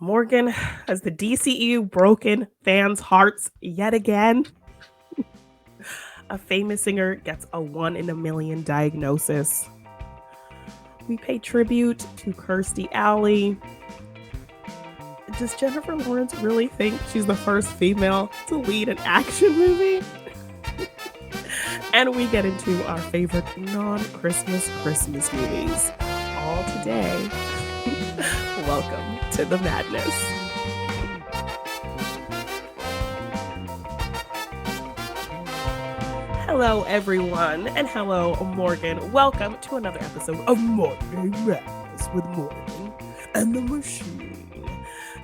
Morgan, has the DCEU broken fans' hearts yet again? A famous singer gets a 1 in a million diagnosis. We pay tribute to Kirstie Alley. Does Jennifer Lawrence really think she's the first female to lead an action movie? And we get into our favorite non-Christmas Christmas movies. All today. Welcome to the madness. Hello, everyone, and hello, Morgan. Welcome to another episode of Morgan Madness with Morgan and the Machine.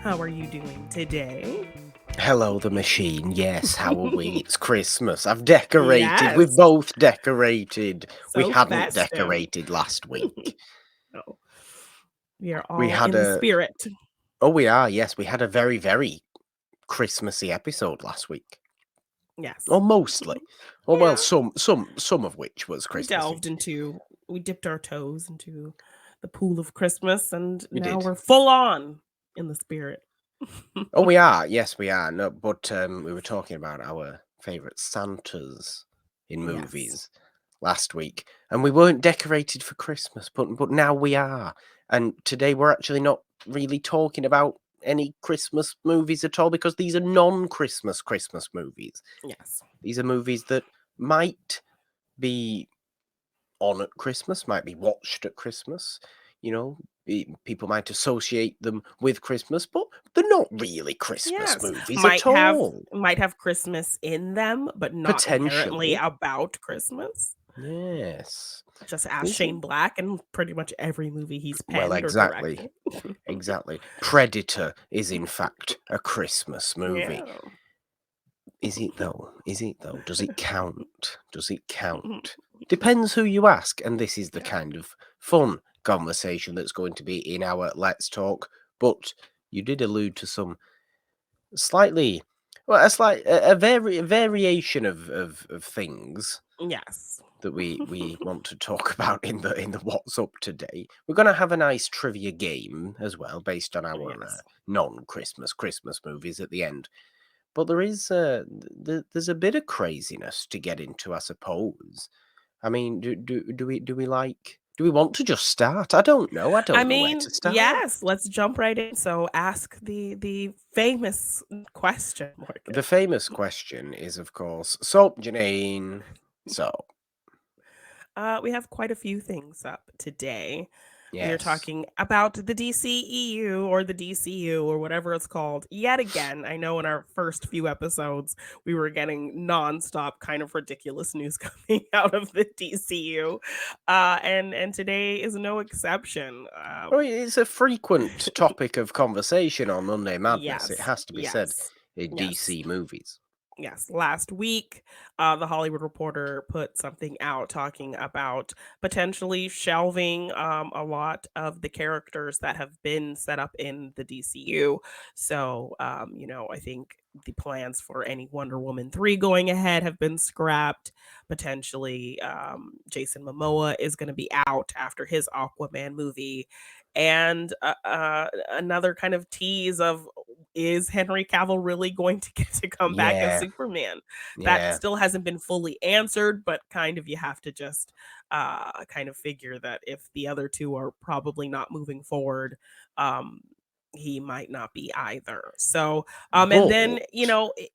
How are you doing today? Hello, the machine. Yes, how are we? It's Christmas. I've decorated. Yes. We've both decorated. So we hadn't festive. decorated last week. No. We are all We had in the spirit. Oh, we are. Yes, we had a very, very Christmassy episode last week. Yes. Or mostly. Or Yeah. well, some of which was Christmassy. We dipped our toes into the pool of Christmas, and We now did. we're full on in the spirit. Oh, we are. Yes, we are. No, but we were talking about our favourite Santas in movies last week, and we weren't decorated for Christmas, but now we are. And today we're actually not really talking about any Christmas movies at all, because these are non-Christmas Christmas movies. Yes. These are movies that might be on at Christmas, might be watched at Christmas. You know, people might associate them with Christmas, but they're not really Christmas movies at all. Might have Christmas in them, but not inherently about Christmas. Yes. Just ask Shane Black and pretty much every movie he's penned. Well, exactly. Exactly. Predator is in fact a Christmas movie. Yeah. Is it though? Does it count? Depends who you ask, and this is the kind of fun conversation that's going to be in our Let's Talk. But you did allude to some variation of things. Yes. That we want to talk about in the What's Up today. We're going to have a nice trivia game as well, based on our non-Christmas Christmas movies at the end. But there is there's a bit of craziness to get into, I suppose. I mean, do we want to just start? I don't know. I don't know where to start. Yes, let's jump right in. So ask the famous question, Morgan. The famous question is, of course, so Jeannine. So we have quite a few things up today. Yes. We are talking about the DCEU or the DCU or whatever it's called yet again. I know in our first few episodes, we were getting nonstop kind of ridiculous news coming out of the DCU. And today is no exception. It's a frequent topic of conversation on Monday Madness. Yes, it has to be said in DC movies. Yes, last week, the Hollywood Reporter put something out talking about potentially shelving a lot of the characters that have been set up in the DCU. So, I think the plans for any Wonder Woman 3 going ahead have been scrapped. Potentially, Jason Momoa is going to be out after his Aquaman movie. And another kind of tease of, is Henry Cavill really going to get to come back as Superman? That still hasn't been fully answered, but kind of you have to just kind of figure that if the other two are probably not moving forward, he might not be either. So, and then,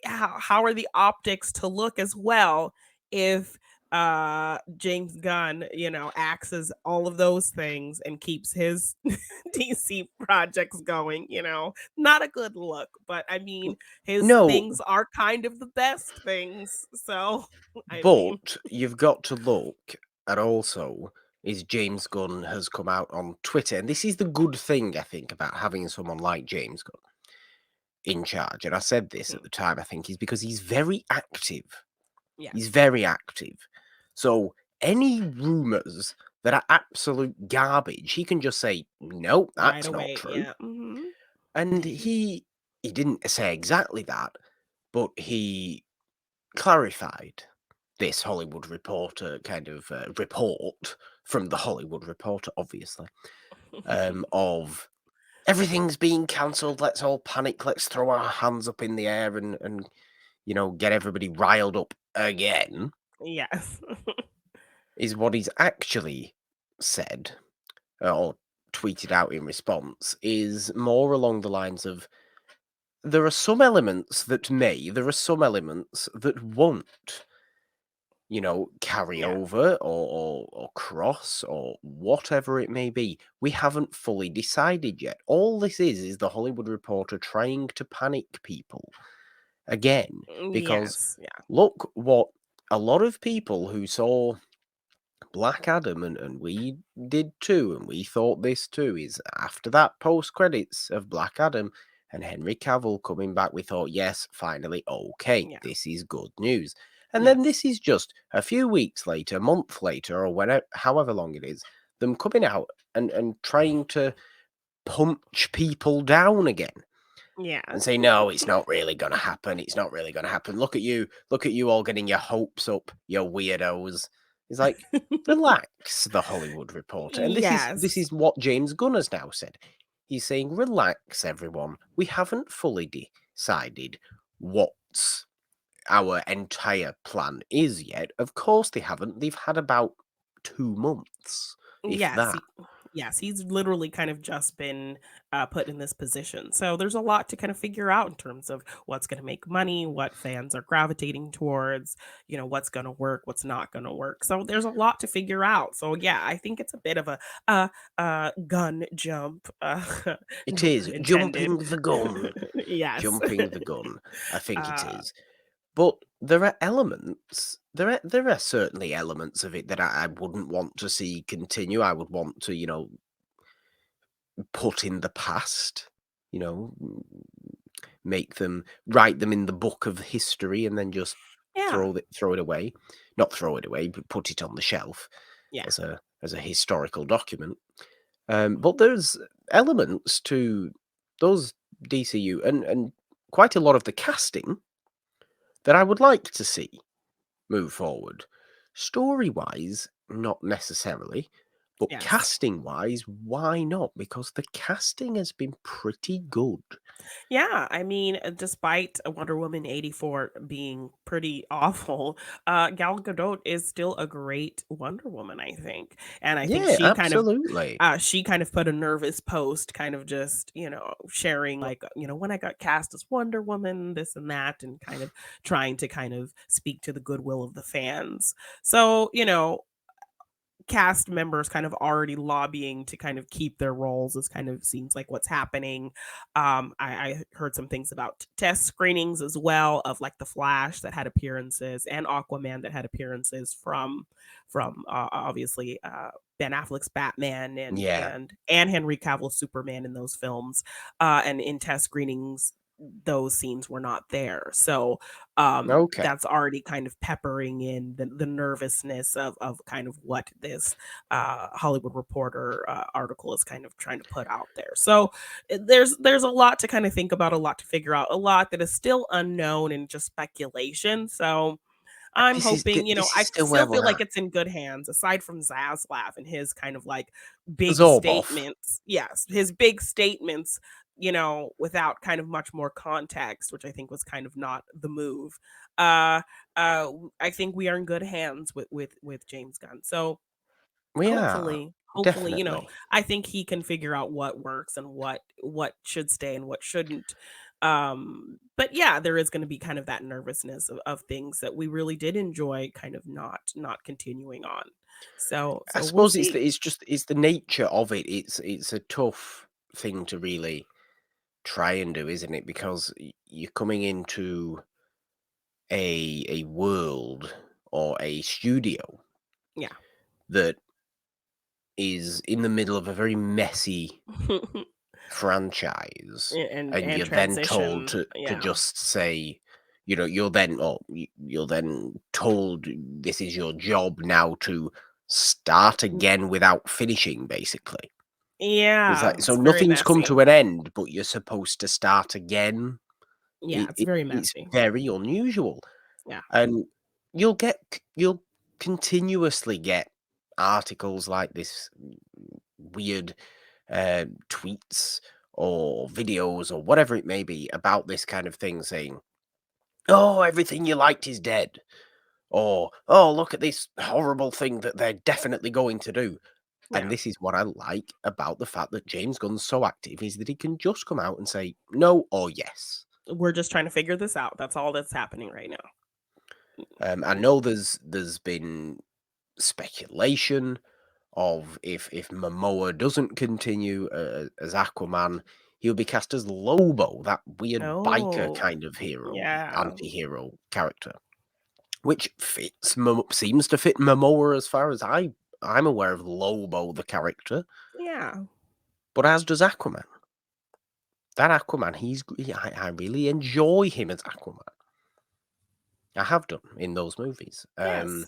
how are the optics to look as well if James Gunn, axes all of those things and keeps his DC projects going, not a good look, but I mean, his things are kind of the best things. So, you've got to look at also is James Gunn has come out on Twitter, and this is the good thing, I think, about having someone like James Gunn in charge. And I said this at the time, I think, is because he's very active. Yes. He's very active. So any rumours that are absolute garbage, he can just say, no, that's not true. Yeah. Mm-hmm. And he didn't say exactly that, but he clarified this Hollywood Reporter kind of report from the Hollywood Reporter, obviously, of everything's being cancelled. Let's all panic. Let's throw our hands up in the air and get everybody riled up again, Yes. is what he's actually said or tweeted out in response is more along the lines of there are some elements that there are some elements that won't, carry Yeah. over or cross or whatever it may be. We haven't fully decided yet. All this is the Hollywood Reporter trying to panic people again, because Yes. Yeah. look what a lot of people who saw Black Adam, and we did too, and we thought this too, is after that post credits of Black Adam and Henry Cavill coming back, we thought, yes, finally, okay, Yeah. this is good news. And then Yes. this is just a few weeks later, a month later, or whenever, however long it is, them coming out and trying to punch people down again Yeah. and say, no, it's not really going to happen. It's not really going to happen. Look at you. Look at you all getting your hopes up, you weirdos. It's like, relax, the Hollywood Reporter. And this Yes. is what James Gunn has now said. He's saying, relax, everyone. We haven't fully decided what our entire plan is yet. Of course they haven't. They've had about 2 months, if Yes, that. yes, he's literally kind of just been put in this position. So there's a lot to kind of figure out in terms of what's going to make money, what fans are gravitating towards, what's going to work, what's not going to work. So there's a lot to figure out. So yeah, I think it's a bit of a gun jump, It no is pun intended. jumping the gun. Yes. Jumping the gun. I think it uh, is. But there are elements. There are certainly elements of it that I wouldn't want to see continue. I would want to, put in the past. You know, write them in the book of history, and then just yeah. throw it away. Not throw it away, but put it on the shelf Yeah. as a historical document. But there's elements to those DCU and quite a lot of the casting that I would like to see move forward. Story wise, not necessarily, but Yes. casting wise, why not? Because the casting has been pretty good. Yeah, I mean, despite Wonder Woman 84 being pretty awful, Gal Gadot is still a great Wonder Woman, I think. And I think Yeah, absolutely. she kind of put a nervous post, kind of just, sharing like, when I got cast as Wonder Woman, this and that, and kind of trying to kind of speak to the goodwill of the fans. So, cast members kind of already lobbying to kind of keep their roles is kind of seems like what's happening. I heard some things about test screenings as well of like the Flash that had appearances and Aquaman that had appearances from obviously Ben Affleck's Batman Yeah. and Henry Cavill's Superman in those films. And in test screenings, those scenes were not there. So Okay. that's already kind of peppering in the nervousness of kind of what this Hollywood Reporter article is kind of trying to put out there. So there's a lot to kind of think about, a lot to figure out, a lot that is still unknown and just speculation. So I'm hoping, This is I still still where feel we're like at. it's in good hands, aside from Zaslav and his kind of like big Zorboff. statements. Yes, his big statements, without kind of much more context, which I think was kind of not the move. Uh, I think we are in good hands with James Gunn. So We are. hopefully, Definitely. I think he can figure out what works and what should stay and what shouldn't. But yeah, there is going to be kind of that nervousness of things that we really did enjoy kind of not continuing on. I So we'll suppose see. it's the nature of it. It's a tough thing to really try and do, isn't it? Because you're coming into a world or a studio Yeah. that is in the middle of a very messy franchise, and And you're then told transition. to Yeah. just say, you're then told this is your job now to start again without finishing, basically. It's Yeah, like, so it's very nothing's come messy. to an end, but you're supposed to start again. Yeah, it's very It's messy. very unusual, Yeah. and you'll continuously get articles like this, weird tweets or videos or whatever it may be about this kind of thing, saying, "Oh, everything you liked is dead," or "Oh, look at this horrible thing that they're definitely going to do." And Yeah. this is what I like about the fact that James Gunn's so active, is that he can just come out and say no or yes. We're just trying to figure this out. That's all that's happening right now. I know there's been speculation of if Momoa doesn't continue as Aquaman, he'll be cast as Lobo, that weird biker Oh, kind of hero, yeah. anti-hero character, which seems to fit Momoa as far as I'm aware of Lobo, the character, Yeah. but as does Aquaman. That Aquaman, I really enjoy him as Aquaman. I have done in those movies. Yes.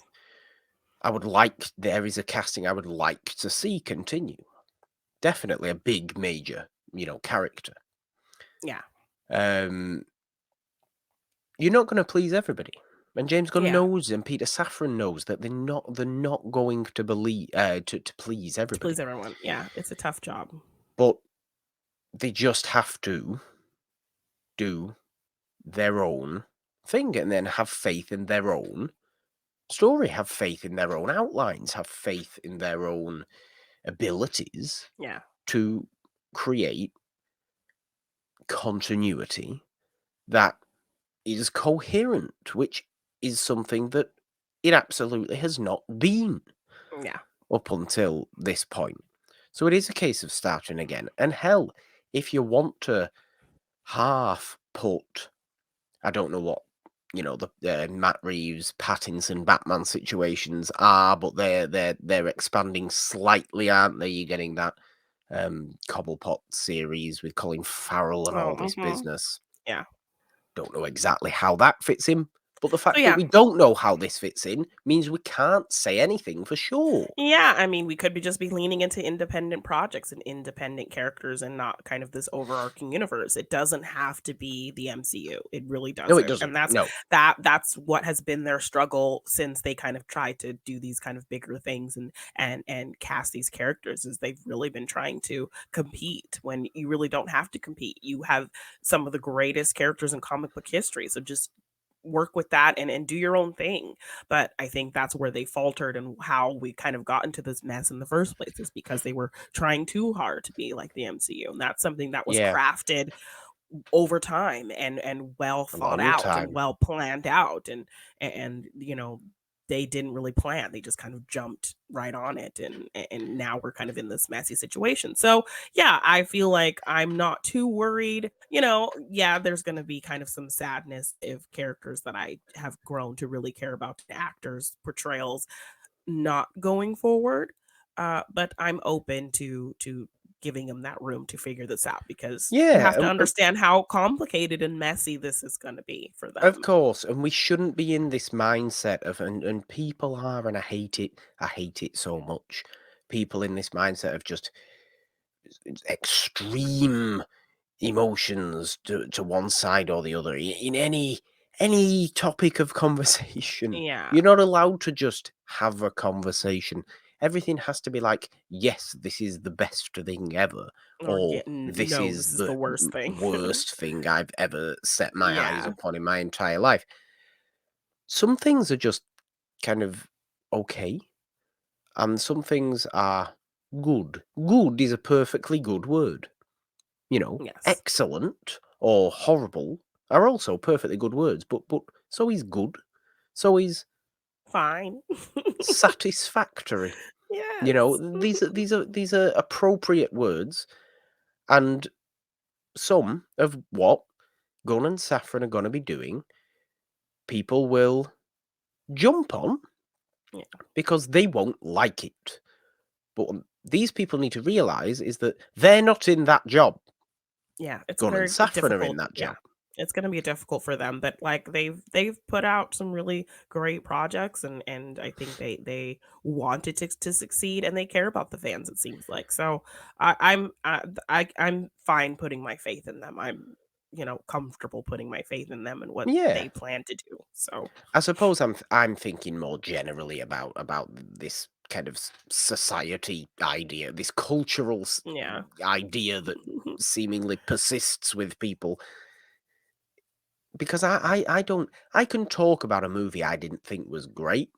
There is a casting I would like to see continue. Definitely a big major, character. Yeah. Um, you're not going to please everybody, and James Gunn Yeah. knows, and Peter Safran knows that they're not going to believe to please To please everybody, everyone. Yeah, it's a tough job. but they just have to do their own thing, and then have faith in their own story, have faith in their own outlines, have faith in their own abilities Yeah. to create continuity that is coherent, which is something that it absolutely has not been Yeah. up until this point. So it is a case of starting again. And hell, if you want to half put, I don't know what the Matt Reeves, Pattinson, Batman situations are, but they're expanding slightly, aren't they? You're getting that Cobblepot series with Colin Farrell and Oh, all this mhm. business. Yeah. Don't know exactly how that fits in, but the So, fact that yeah. we don't know how this fits in means we can't say anything for sure. Yeah, I mean, we could be just be leaning into independent projects and independent characters and not kind of this overarching universe. It doesn't have to be the MCU. It really No, it doesn't. doesn't. And that's No. that's what has been their struggle since they kind of tried to do these kind of bigger things and cast these characters, is they've really been trying to compete when you really don't have to compete. You have some of the greatest characters in comic book history. So just work with that and do your own thing. But I think that's where they faltered, and how we kind of got into this mess in the first place is because they were trying too hard to be like the MCU. And that's something that was Yeah, crafted over time and well a thought long out and time. well planned out, and they didn't really plan. They just kind of jumped right on it, and now we're kind of in this messy situation. So, yeah, I feel like I'm not too worried. Yeah, there's going to be kind of some sadness if characters that I have grown to really care about, actors portrayals, not going forward. But I'm open to giving them that room to figure this out, because you Yeah, have to understand how complicated and messy this is going to be for of them. course, and we shouldn't be in this mindset of, and people are, and I hate it so much. People in this mindset of just extreme emotions to one side or the other in any topic of conversation. Yeah, You're not allowed to just have a conversation. Everything has to be like, yes, this is the best thing ever, or or get this no, is this is the the worst thing. worst thing I've ever set my eyes Yeah, upon in my entire life. Some things are just kind of okay, and some things are good. Good is a perfectly good word. yes, Excellent or horrible are also perfectly good words, but so is good, so is fine. satisfactory. Yes. These are appropriate words, and some of what Gunn and Safran are going to be doing, people will jump on Yeah, because they won't like it. But these people need to realize is that they're not in that job. yeah, it's Gunn and very Safran are in difficult. that Yeah. job. It's gonna be difficult for them, but, like, they've put out some really great projects, and I think they wanted to succeed, and they care about the fans, it seems like. So, I'm fine putting my faith in them. I'm, comfortable putting my faith in them and what Yeah. they plan to do. So, I suppose I'm thinking more generally about this kind of society idea, this cultural Yeah. idea that seemingly persists with people. Because I don't, I can talk about a movie I didn't think was great,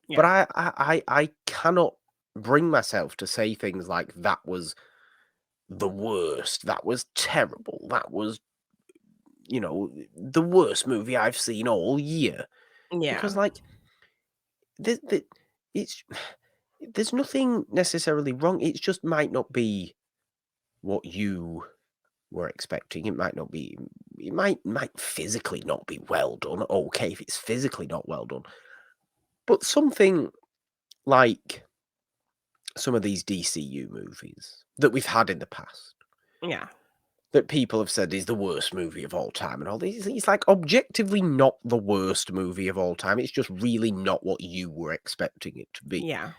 but Yeah. I cannot bring myself to say things like that was the worst, that was terrible, that was, the worst movie I've seen all year. Yeah. Because like the it's there's nothing necessarily wrong. It just might not be what you were expecting. It might not be. It might physically not be well done. Okay, if it's physically not well done, but something like some of these DCU movies that we've had in the past Yeah. that people have said is the worst movie of all time and all these, it's like objectively not the worst movie of all time. It's just really not what you were expecting it to be. Yeah.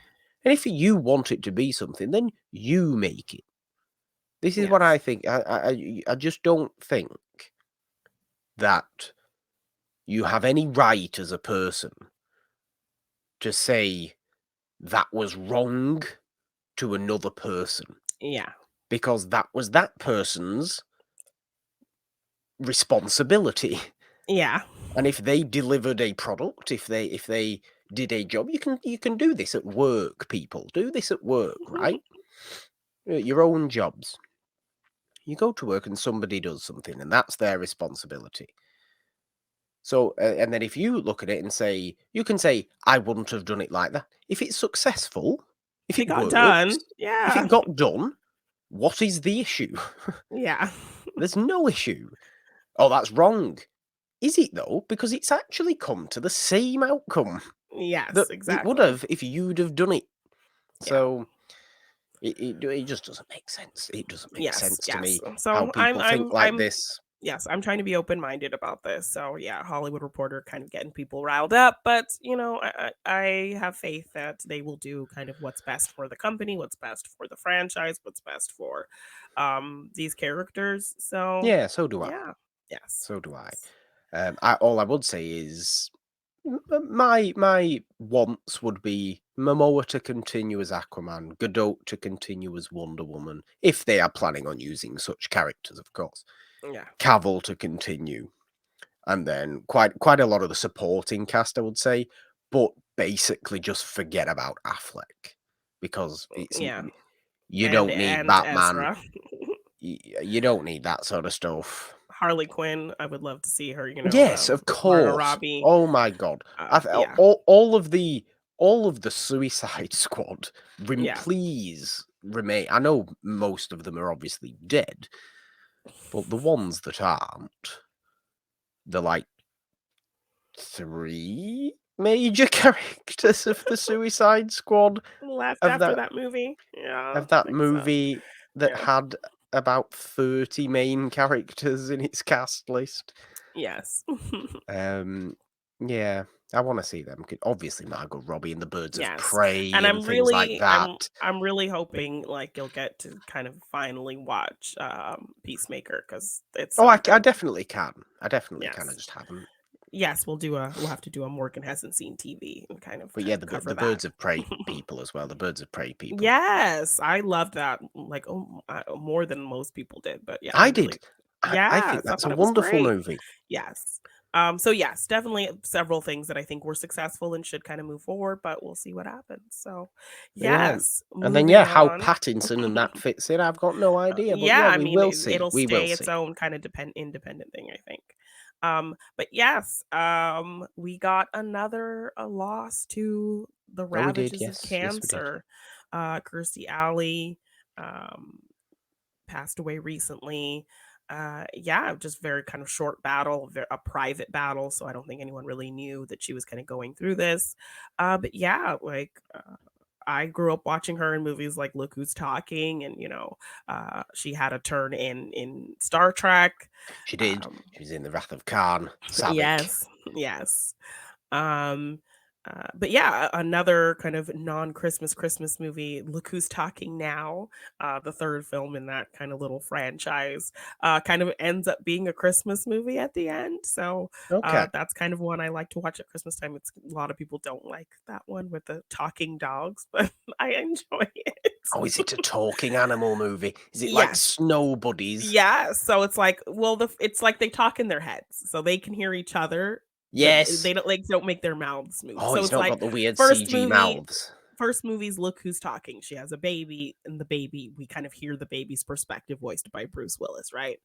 And if you want it to be something, then you make it. This is what I Yes. think. I just don't think that you have any right as a person to say that was wrong to another person, Yeah. because that was that person's responsibility. Yeah. And if they delivered a product, if they did a job, you can do this at work, people. Do this at work, right? Your own jobs. You go to work and somebody does something, and that's their responsibility. So, and then if you look at it and say, you can say, I wouldn't have done it like that. If it's successful, if If it it got works, done, if it yeah. got done, what is the issue? Yeah. There's no issue. Oh, that's wrong. Is it though? Because it's actually come to the same outcome that Yes, it would exactly. have if you'd have done it. Yeah. So it just doesn't make sense. It doesn't make Yes, sense to yes. me how So people think like this. yes, I'm trying to be open-minded about this. So yeah, Hollywood Reporter kind of getting people riled up, but I have faith that they will do kind of what's best for the company, what's best for the franchise, what's best for these characters. So Yeah, so do I. yeah. Yes. So do I. Yes. All I would say is my wants would be Momoa to continue as Aquaman, Godot to continue as Wonder Woman, if they are planning on using such characters, of course. Yeah. Cavill to continue, and then quite a lot of the supporting cast, I would say, but basically just forget about Affleck, because Yeah. you And don't need and Batman, Ezra. you don't need that sort of stuff. Harley Quinn, I would love to see her, Yes, of with Margot course. Robbie. Oh my god. Yeah. All of the Suicide Squad, Yeah. please remain. I know most of them are obviously dead, but the ones that aren't, they're like 3 major characters of the Suicide Squad Left of after that that movie. Yeah, of that makes sense. movie that Yeah. had about 30 main characters in its cast list. Yes. Um, yeah, I want to see them. Obviously, Margot Robbie and the Birds of Yes. Prey And and things like that. I'm really hoping, like, you'll get to kind of finally watch, Peacemaker because it's Oh, so I good. definitely can. I definitely can. I Yes. just haven't. Yes, we'll have to do a Morgan hasn't seen TV and But yeah, cover the that. Birds of Prey people as well. The Birds of Prey people. Yes, I loved that, like, more than most people did, but yeah, I I really did. I think yes, I that's a thought it was wonderful great. movie. Yes. So yes, definitely several things that I think were successful and should kind of move forward, but we'll see what happens. So, Yeah. yes, And then moving yeah, how on. Pattinson and that fits in, I've got no idea. But Yeah, yeah, I we mean, will see. it'll We will stay its see. own kind of independent thing, I think. But yes, we got another loss to the Oh, we did. ravages of Yes, yes, we did. cancer. Kirstie Alley um, passed away recently. Yeah, just very kind of short battle, a private battle. So I don't think anyone really knew that she was kind of going through this. But yeah, like I grew up watching her in movies like Look Who's Talking, and she had a turn in Star Trek. She did. Um, She was in The Wrath of Khan, Savick. yes, yes. Um, But yeah, another kind of non-Christmas Christmas movie, Look Who's Talking Now, the third film in that kind of little franchise, kind of ends up being a Christmas movie at the end. So Okay. that's kind of one I like to watch at Christmas time. It's a lot of people don't like that one with the talking dogs, but I enjoy it. Oh, is it a talking animal movie? Is it like Yes. Snow Buddies? Yeah, so it's like, well, it's like they talk in their heads, so they can hear each other, but Yes. they don't like don't make their mouths move. Oh, So it's it's not like got the weird first CG movie, mouths. first movie's Look Who's Talking. She has a baby, and the baby, we kind of hear the baby's perspective voiced by Bruce Willis, right?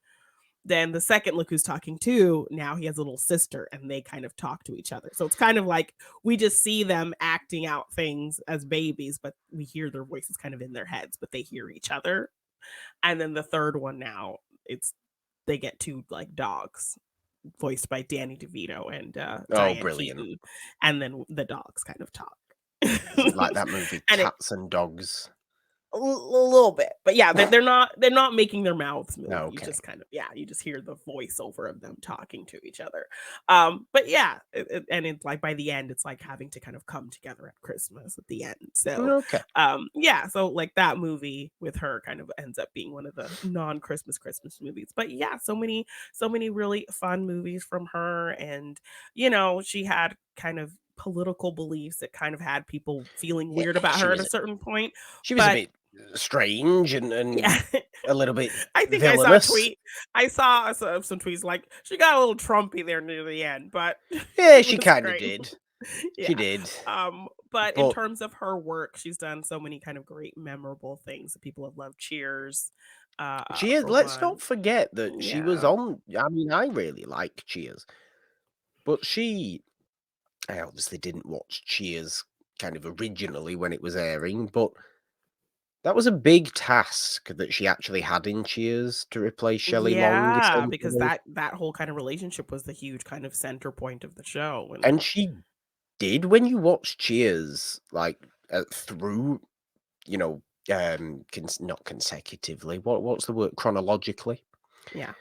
Then the second Look Who's Talking Too, now he has a little sister, and they kind of talk to each other. So it's kind of like we just see them acting out things as babies, but we hear their voices kind of in their heads, but they hear each other. And then the third one now, it's they get two like dogs voiced by Danny DeVito and Oh, Diane brilliant. Keaton, and then the dogs kind of talk. Is it like that movie And it Cats and Dogs? a little bit, but yeah, they're not making their mouths move. You Okay. just kind of, yeah, you just hear the voiceover of them talking to each other. But yeah, and it's like by the end, it's like having to kind of come together at Christmas at the end. So Okay. yeah, so like that movie with her kind of ends up being one of the non-Christmas Christmas movies. But yeah, so many really fun movies from her, and she had kind of political beliefs that kind of had people feeling Yeah, weird about her at a certain point. she was a But bit strange and yeah, a little bit I think I saw a villainous. tweet. I saw some tweets like she got a little Trumpy there near the end, but Yeah, it she was kinda great. did. She Yeah. did. But in But terms of her work, she's done so many kind of great memorable things that people have loved. Cheers, Cheers, for let's one. not forget that she was Yeah. on. I mean, I really like Cheers, but I obviously didn't watch Cheers kind of originally when it was airing, but that was a big task that she actually had in Cheers to replace Shelley Long, Yeah, because essentially, that whole kind of relationship was the huge kind of center point of the show. And and she did. When you watch Cheers, like, through, you know, not consecutively, what's the word? Chronologically, yeah.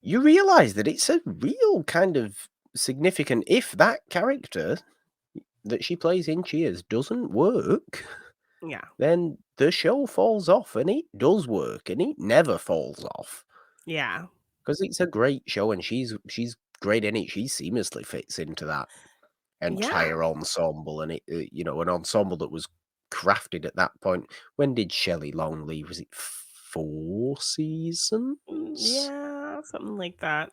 you realize that it's a real kind of significant if that character that she plays in Cheers doesn't work, Yeah. then the show falls off, and it does work, and it never falls off Yeah. because it's a great show, and she's great in it. She seamlessly fits into that Yeah. entire ensemble, and an ensemble that was crafted at that point. When did Shelley Long leave? Was it 4 seasons? Yeah, something like that.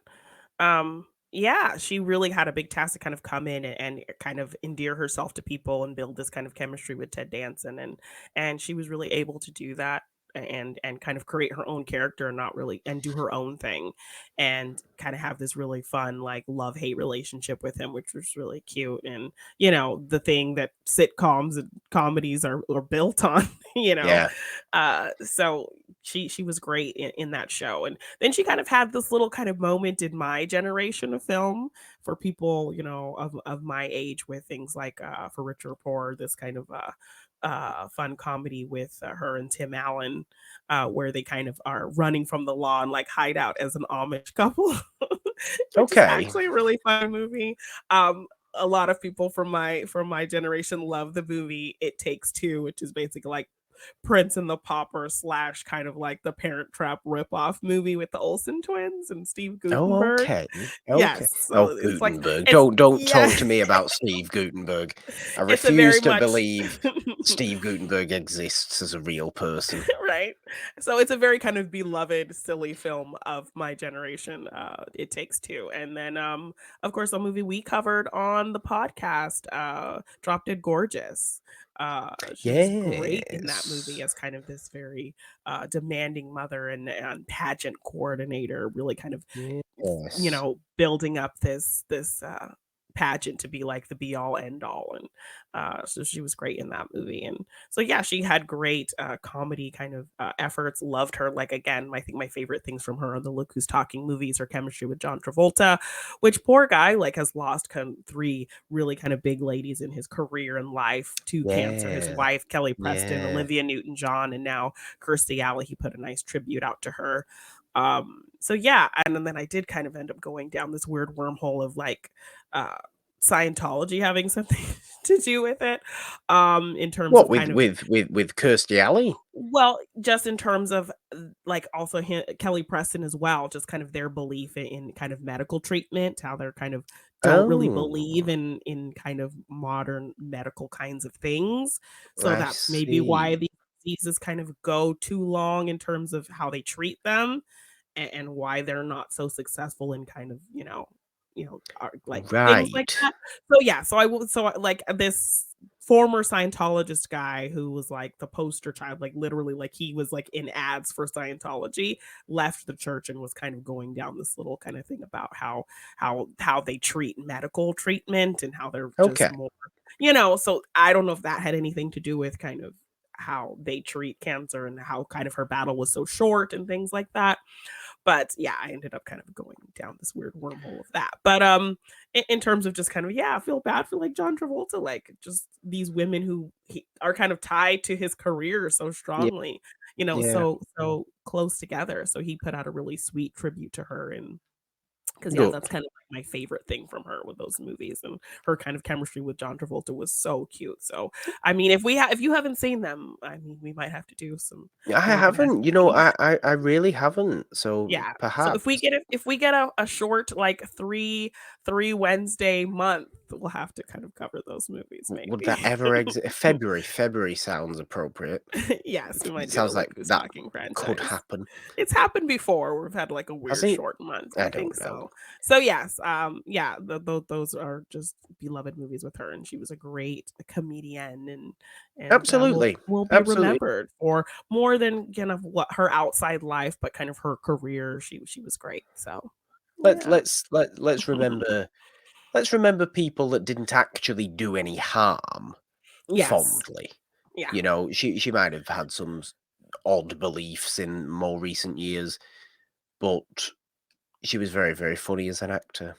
Yeah, she really had a big task to kind of come in and kind of endear herself to people and build this kind of chemistry with Ted Danson, and she was really able to do that and kind of create her own character and not really and do her own thing and kind of have this really fun like love-hate relationship with him, which was really cute. And the thing that sitcoms and comedies are built on. you know Yeah. so she was great in that show. And then she kind of had this little kind of moment in my generation of film for people, of my age, with things like For Richer or Poor, this kind of fun comedy with her and Tim Allen, where they kind of are running from the law and like hide out as an Amish couple, which is Okay. actually a really fun movie. A lot of people from my generation love the movie It Takes Two, which is basically like Prince and the Pauper slash kind of like the Parent Trap ripoff movie with the Olsen twins and Steve Oh, Guttenberg. okay. Okay. Yes, Oh, so it's like Gutenberg. it's Don't yeah, talk to me about Steve Guttenberg. I it's a very refuse to much believe Steve Guttenberg exists as a real person. right. So it's a very kind of beloved, silly film of my generation. It Takes Two, and then of course, a movie we covered on the podcast, Drop Dead Gorgeous. She was great in that movie Yes. as kind of this very demanding mother and pageant coordinator, really kind of Yes. building up this pageant to be like the be all end all. And so she was great in that movie. And so yeah, she had great comedy kind of efforts. Loved her. Like, again, I think my favorite things from her are the Look Who's Talking movies, her chemistry with John Travolta, which poor guy like has lost three really kind of big ladies in his career and life to cancer: his Yeah. wife Kelly Preston, Yeah. Olivia Newton-John, and now Kirstie Alley. He put a nice tribute out to her. So yeah, and then I did kind of end up going down this weird wormhole of like uh Scientology having something to do with it, in terms What of kind of with Kirstie Alley? well, just in terms of, like, also Kelly Preston as well, just kind of their belief in kind of medical treatment, how they're kind of don't really believe Oh, in kind of modern medical kinds of things. So I that's maybe why see. these diseases kind of go too long in terms of how they treat them and why they're not so successful in kind of, like things like Right. that. So yeah, like this former Scientologist guy who was like the poster child, like literally like he was like in ads for Scientology, left the church and was kind of going down this little kind of thing about how they treat medical treatment and how they're just Okay. more, so I don't know if that had anything to do with kind of how they treat cancer and how kind of her battle was so short and things like that. But yeah, I ended up kind of going down this weird wormhole of that. But in terms of just kind of yeah, I feel bad for like John Travolta, like just these women who are kind of tied to his career so Yeah, strongly, yeah. so close together. So he put out a really sweet tribute to her and because yeah, Good. that's kind of like my favorite thing from her with those movies, and her kind of chemistry with John Travolta was so cute. So, I mean, if you haven't seen them, I mean, we might have to do some I Morgan has haven't, I really haven't, so yeah. So perhaps. if we get a short like 3 Wednesday month, we'll have to kind of cover those movies Would maybe. that ever exist? February sounds appropriate. Yes, we might It do the sounds like Look Who's that Talking could franchise. happen. It's happened before. We've had like a Has weird it? short month. I I think don't know. so. So yes, yeah, those are just beloved movies with her, and she was a great comedian, and Absolutely. will be Absolutely. remembered for more than kind of what her outside life, but kind of her career. She was great. So Let's yeah, let's let let's remember people that didn't actually do any harm yes, fondly. yeah, She might have had some odd beliefs in more recent years, but she was very, very funny as an actor.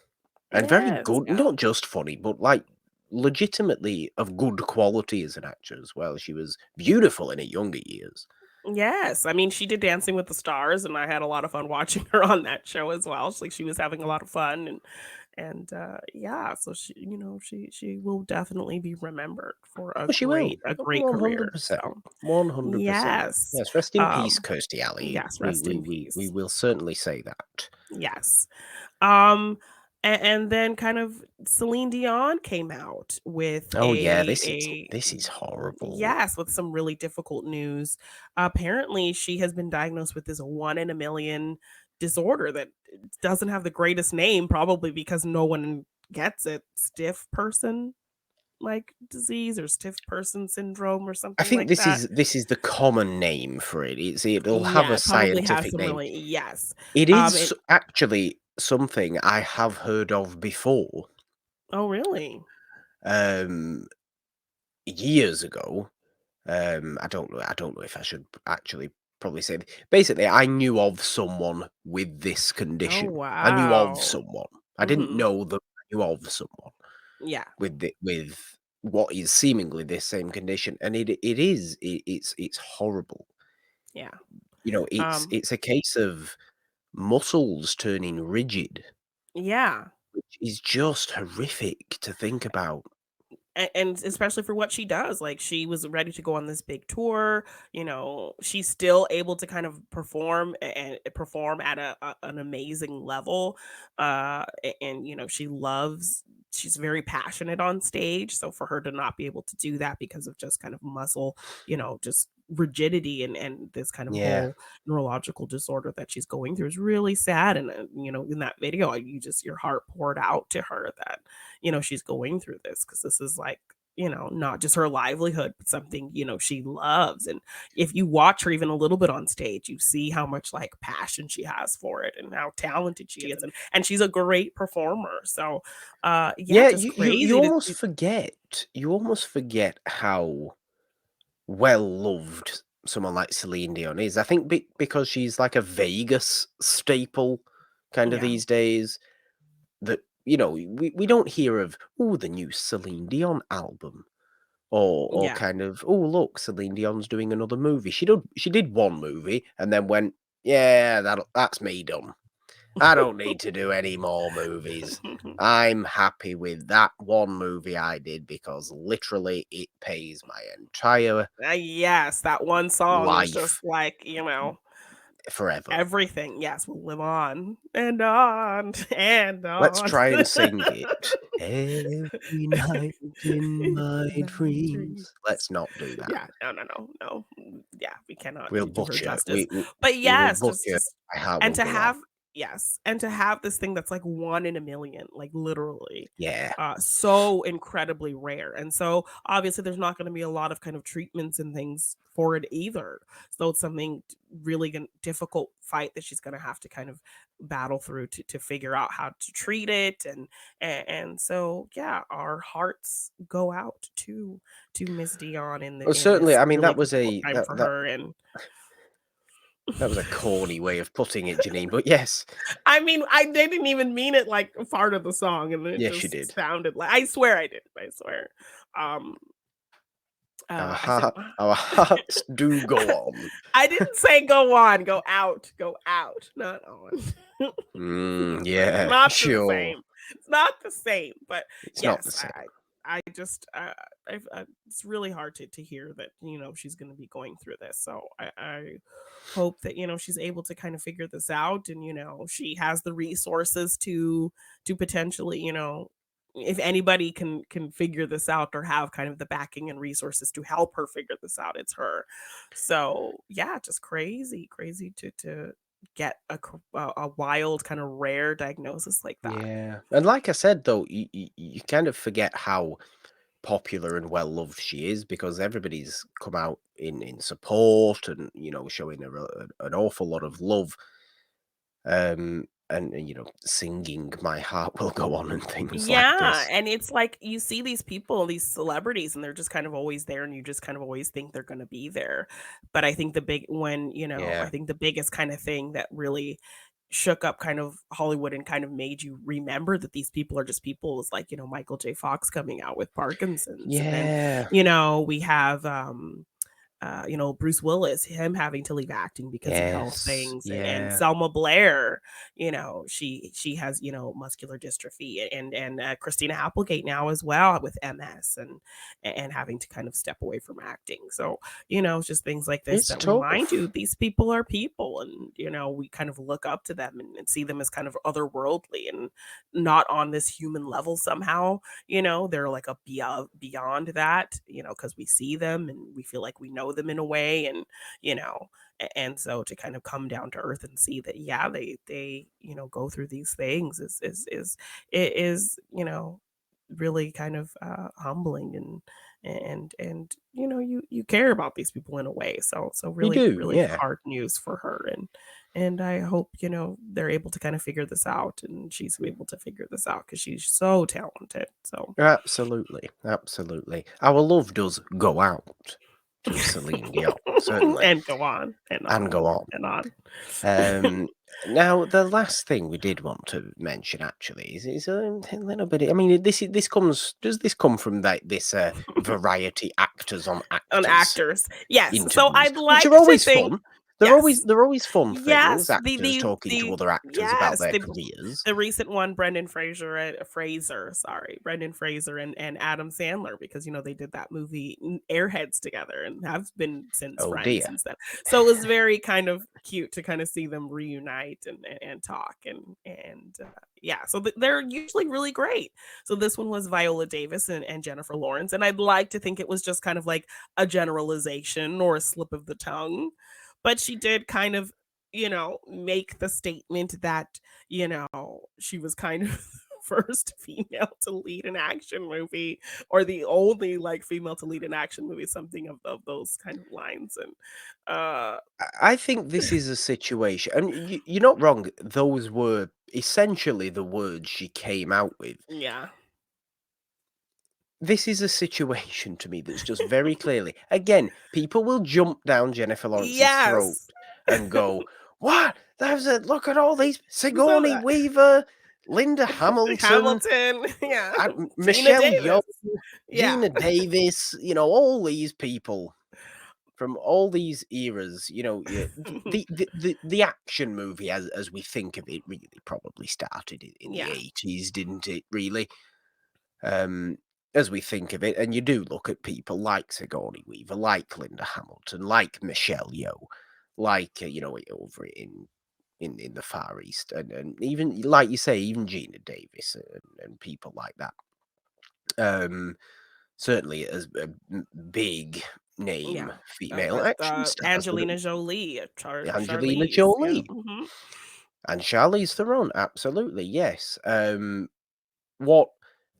And very yes, good, yeah. not just funny, but, like, legitimately of good quality as an actor as well. She was beautiful in her younger years. Yes, I mean, she did Dancing with the Stars, and I had a lot of fun watching her on that show as well. Like she was having a lot of fun, and yeah, so she will definitely be remembered for Oh, she will. a great career. 100%. So 100%. yes, Yes, rest in peace, um, Kirstie Alley. yes, We rest we in we we peace. will certainly say that. Yes. Um, and then kind of Celine Dion came out with Oh, yeah, a this is horrible. yes, with some really difficult news. Apparently, she has been diagnosed with this 1 in a million disorder that doesn't have the greatest name, probably because no one gets it. Stiff person like disease or stiff person syndrome or I something think like that. this is the common name for it. It'll have Yeah, a it probably has scientific some name. really yes. It is It actually something I have heard of before, oh really? um, years ago. I don't know if I should actually probably say basically, I knew of someone with this Oh condition. I knew of wow. someone. I didn't Mhm. know that I knew of someone Yeah, with what is seemingly this same condition, and it's horrible. yeah. It's Um, it's a case of muscles turning rigid, yeah. which is just horrific to think about. And especially for what she does, like, she was ready to go on this big tour, she's still able to kind of perform and perform at an amazing level, and, she's very passionate on stage, so for her to not be able to do that because of just kind of muscle, just rigidity and this kind of Yeah. whole neurological disorder that she's going through is really sad, and, in that video, your heart poured out to her that she's going through this because this is like, not just her livelihood, but something, she loves. And if you watch her even a little bit on stage, you see how much like passion she has for it and how talented she is. And she's a great performer. So yeah, Yeah, just crazy to you almost forget how well loved someone like Celine Dion is. I think because she's like a Vegas staple kind of yeah, these days that we don't hear of the new Celine Dion album or yeah. kind of look, Celine Dion's doing another movie. She did one movie and then went, yeah, that's me done. I don't need to do any more movies. I'm happy with that one movie I did because literally it pays my entire Yes, that one song is just life like, forever. everything. Yes, will live on and on and Let's on. try and sing it. Every night in my In my dreams. dreams. Let's not do that. Yeah, no, no, no, no. Yeah, we cannot We'll do her butcher. justice. We But we will yes, butcher. just My heart and will to go on. have yes, and to have this thing that's like 1 in a million, like literally, Yeah. so incredibly rare. And so obviously there's not going to be a lot of kind of treatments and things for it either. So it's something really difficult fight that she's going to have to kind of battle through to figure out how to treat it. And so yeah, our hearts go out to Miss Dion Well, in certainly. this I mean, really that was difficult a time that for that her. And that was a corny way of putting it, Janine. But yes, I mean, I didn't even mean it like a part of the song, and it yes, you just did. sounded like, I swear I did. I swear. Um, I said, Our hearts do go on. I didn't say go on, go out, not on. Yeah, Not the sure. same. It's not the same. But It's not the yes, same. I just, it's really hard to hear that she's going to be going through this. So I hope that she's able to kind of figure this out, and she has the resources to potentially if anybody can figure this out or have kind of the backing and resources to help her figure this out, it's her. So yeah, just crazy to get a wild kind of rare diagnosis like that. Yeah, and like I said, though, you kind of forget how popular and well loved she is because everybody's come out in support and showing her an awful lot of love. And singing "My Heart Will Go On" and things like Yeah, this. and it's like you see these people, these celebrities, and they're just kind of always there, and you just kind of always think they're going to be there. But I think I Yeah, think the biggest kind of thing that really shook up kind of Hollywood and kind of made you remember that these people are just people was like, Michael J. Fox coming out with Parkinson's. And then, yeah, we have Bruce Willis, him having to leave acting because of health yes, things, and yeah, Selma Blair, she has, muscular dystrophy, and Christina Applegate now as well with MS, and having to kind of step away from acting. So, it's just things like this it's that remind you tough. these people are people, and we kind of look up to them and see them as kind of otherworldly and not on this human level somehow. They're like a beyond that, because we see them and we feel like we know them in a way. And you know and so to kind of come down to earth and see that, yeah, they go through these things is it is really kind of humbling. And you care about these people in a way. So You really do, really yeah. hard news for her. And I hope they're able to kind of figure this out, and she's able to figure this out because she's so talented. So Absolutely, absolutely. Our love does go out to Celine Dion, certainly, and go on and and on go on. and on. Um, Now, the last thing we did want to mention actually is a little bit. I mean, does this come from this variety actors on On actors actors. Yes. So interviews, I'd which are like to always think fun? yes. They're always fun things. Yes, Actors talking to other actors about yes, their careers. the recent one, Fraser, sorry, Brendan Fraser and Adam Sandler, because they did that movie Airheads together and have been since Oh friends dear. since then. So it was very kind of cute to kind of see them reunite and talk. And yeah, so they're usually really great. So this one was Viola Davis and Jennifer Lawrence, and I'd like to think it was just kind of like a generalization or a slip of the tongue, but she did kind of make the statement that she was kind of first female to lead an action movie, or the only like female to lead an action movie, something of those kind of lines. And I think this is a situation, and you're not wrong. Those were essentially the words she came out with. yeah. This is a situation to me that's just very clearly, again, people will jump down Jennifer Lawrence's throat Yes. and go, "What? There's a look at all these So Sigourney Weaver, Linda Hamilton, Hamilton, yeah. Gina Michelle Yeoh, Davis, yeah. Gina Davis, all these people." from all these eras, the action movie as we think of it really probably started in the Yeah. 80s, didn't it? Really, as we think of it, and you do look at people like Sigourney Weaver, like Linda Hamilton, like Michelle Yeoh, like over in the Far East, and even like you say, even Gina Davis and people like that. Certainly as a big name Yeah. female action stars would Angelina Jolie, Angelina Charlize, yeah. Jolie and Charlize Theron, absolutely, yes. What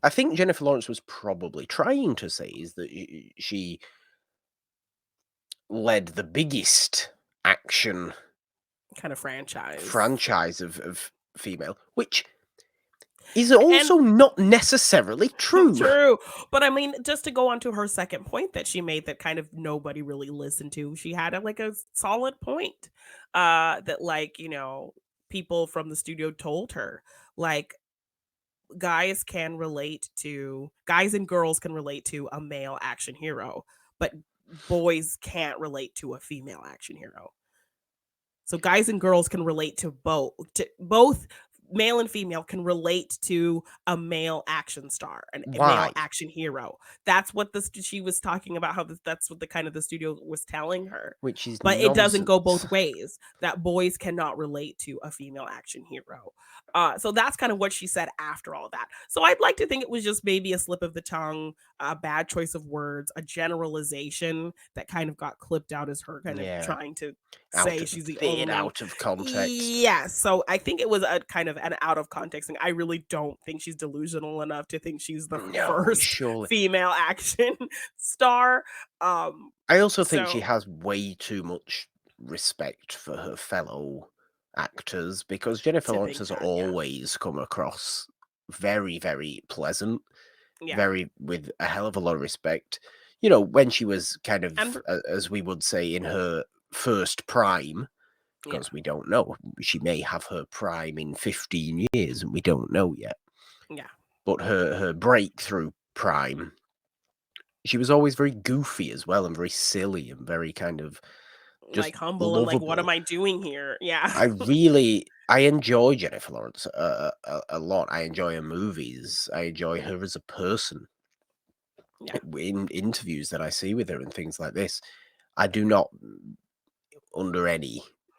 I think Jennifer Lawrence was probably trying to say is that she led the biggest action Kind of franchise. franchise of female, which is And also not necessarily true. true. But I mean, just to go on to her second point that she made that kind of nobody really listened to, she had like a solid point. That like, people from the studio told her, like, guys and girls can relate to a male action hero, but boys can't relate to a female action hero. So guys and girls can relate to both male and female can relate to a male action star, a male Why? action hero. That's what she was talking about, how that's what the kind of the studio was telling her. Which is But it doesn't go both nonsense. ways, that boys cannot relate to a female action hero. So that's kind of what she said after all that. So I'd like to think it was just maybe a slip of the tongue, a bad choice of words, a generalization that kind of got clipped out as her kind of Yeah, trying to out say of she's the veered only. out of context. Yes, so I think it was a kind of an out of context thing. I really don't think she's delusional enough to think she's the No, first surely. female action star. I also think she So has way too much respect for her fellow actors because Jennifer to Lawrence think has that, yeah, always come across very, very pleasant, yeah, very with a hell of a lot of respect. When she was kind and of, as we would say, in her first prime, yeah, because we don't know. She may have her prime in 15 years and we don't know yet. yeah, But her breakthrough prime, she was always very goofy as well and very silly and very kind of just like humble and like, what am lovable. I doing here? Yeah, I enjoy Jennifer Lawrence a lot. I enjoy her movies. I enjoy her as a person. yeah. In interviews that I see with her and things like this, I do not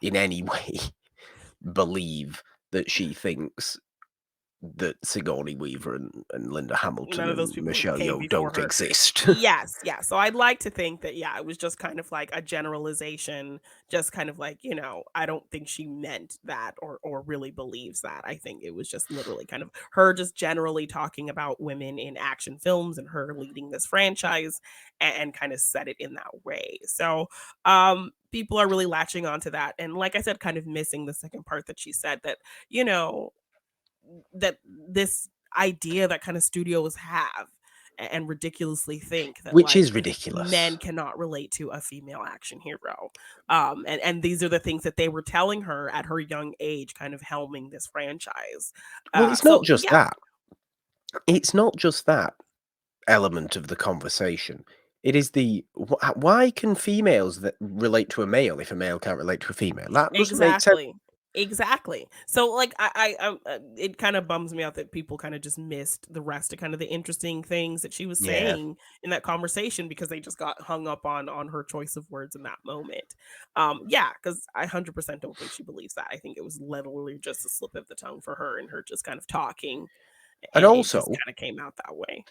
in any way believe that she thinks that Sigourney Weaver and Linda Hamilton None of those and people Michelle came Yeoh before don't her. exist. Yes, yeah. So I'd like to think that, yeah, it was just kind of like a generalization, just kind of like, I don't think she meant that or really believes that. I think it was just literally kind of her just generally talking about women in action films and her leading this franchise, and kind of said it in that way. So people are really latching onto that. And like I said, kind of missing the second part that she said, that, you know, that this idea that kind of studios have, and ridiculously think that, Which is like, men ridiculous. cannot relate to a female action hero. And these are the things that they were telling her at her young age, kind of helming this franchise. Well, it's not So just yeah, that. It's not just that element of the conversation. It is why can females that relate to a male if a male can't relate to a female? That doesn't make sense. exactly. Exactly. So, like, it kind of bums me out that people kind of just missed the rest of kind of the interesting things that she was Yeah. saying in that conversation, because they just got hung up on her choice of words in that moment. Yeah, because I 100% don't think she believes that. I think it was literally just a slip of the tongue for her and her just kind of talking, And and it just also, kind of came out that way.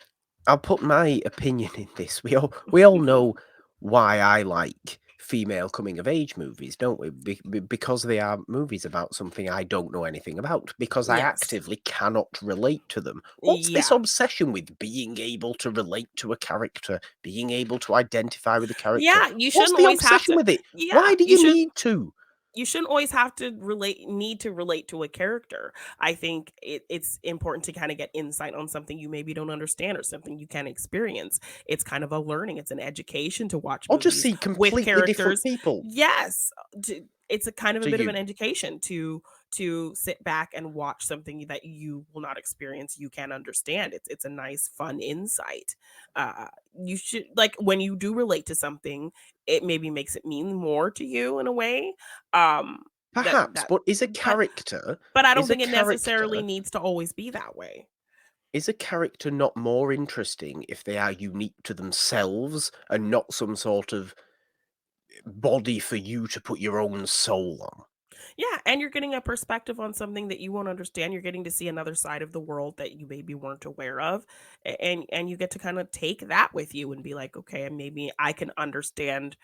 I'll put my opinion in this. We all know why I like female coming of age movies, don't we? Because they are movies about something I don't know anything about. Because I Yes. actively cannot relate to them. What's this Yeah. obsession with being able to relate to a character, being able to identify with a character? Yeah, you What's shouldn't the always have obsession to. with it? Yeah, Why do you need to? you shouldn't always have to need to relate to a character. I think it's important to kind of get insight on something you maybe don't understand, or something you can experience. It's kind of a learning, it's an education to watch Or just movies see with completely different characters. people? Yes, it's a kind of a Do bit of an you? education to to sit back and watch something that you will not experience, you can understand. It's a nice, fun insight. Uh, you should like when you do relate to something, it maybe makes it mean more to you in a way. Um, that Perhaps, that, but but I don't is a think it necessarily character needs to always be that way. is a character not more interesting if they are unique to themselves and not some sort of body for you to put your own soul on? Yeah, and you're getting a perspective on something that you won't understand. You're getting to see another side of the world that you maybe weren't aware of, and you get to kind of take that with you and be like, okay, maybe I can understand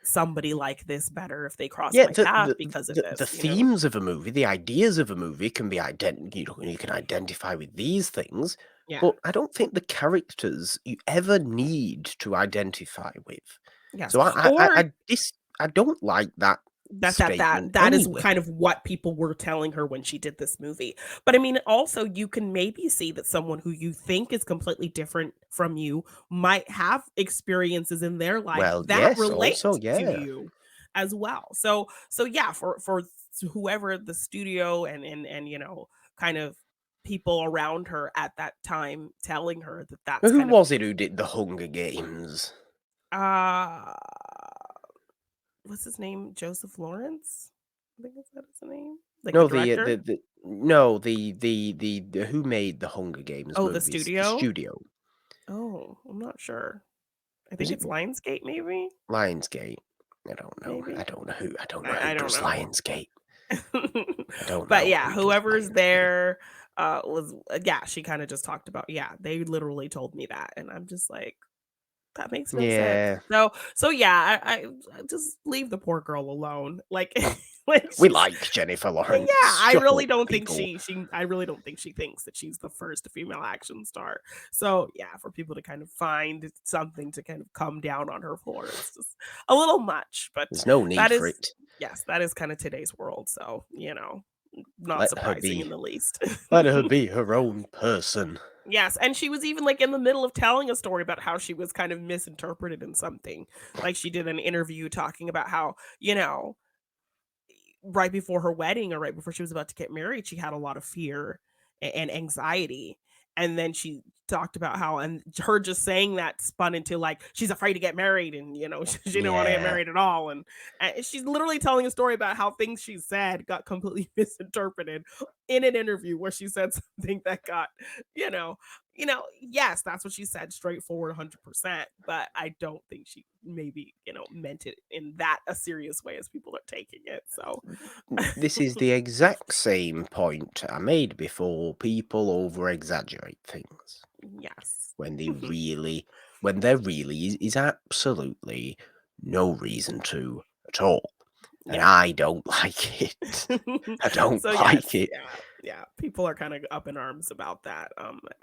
somebody like this better if they cross Yeah, my path because of the this. themes of a movie, the ideas of a movie can be you can identify with these things, Yeah. but I don't think the characters you ever need to identify with. Yes. So Or I don't like that statement that is anyway. kind of what people were telling her when she did this movie. But I mean, also you can maybe see that someone who you think is completely different from you might have experiences in their life Well, that yes, also, relate to yeah. you as well. So yeah, for whoever the studio and kind of people around her at that time telling her that that's Who kind of was it who did the Hunger Games? uh what's his name? Joseph Lawrence? I think is that his name? Like the No, director? no, the who made the Hunger Games Oh, the movies? The studio? studio. Oh, I'm not sure. I Was think it it's Lionsgate, maybe? Lionsgate? I don't know. Maybe? I don't know who I don't does know. Lionsgate. I don't But know yeah, who does whoever's Lionsgate. there, was yeah, she kinda just talked about yeah, they literally told me that, and I'm just like, "That makes no sense." Yeah. So yeah, I just leave the poor girl alone. Like, when We she's like Jennifer yeah, Lawrence. I Shut really up, don't think people. I really don't think she thinks that she's the first female action star. So, yeah, for people to kind of find something to kind of come down on her for, it's just a little much, but There's no need that for is it. yes, that is kind of today's world, so, not Let her surprising in be. the least. Let her be her own person. Yes, and she was even, like, in the middle of telling a story about how she was kind of misinterpreted in something. Like, she did an interview talking about how, right before her wedding or right before she was about to get married, she had a lot of fear and anxiety. And then she talked about how, and her just saying that spun into like she's afraid to get married, and she didn't want to get Yeah. married at all. And she's literally telling a story about how things she said got completely misinterpreted in an interview where she said something that got, you know, yes, that's what she said, straightforward, 100%. But I don't think she maybe meant it in that a serious way as people are taking it. So This is the exact same point I made before. People over exaggerate things yes. when there really is absolutely no reason to at all. And Yeah. I don't like it. I don't So like yes, it. yeah, yeah. People are kind of up in arms about that.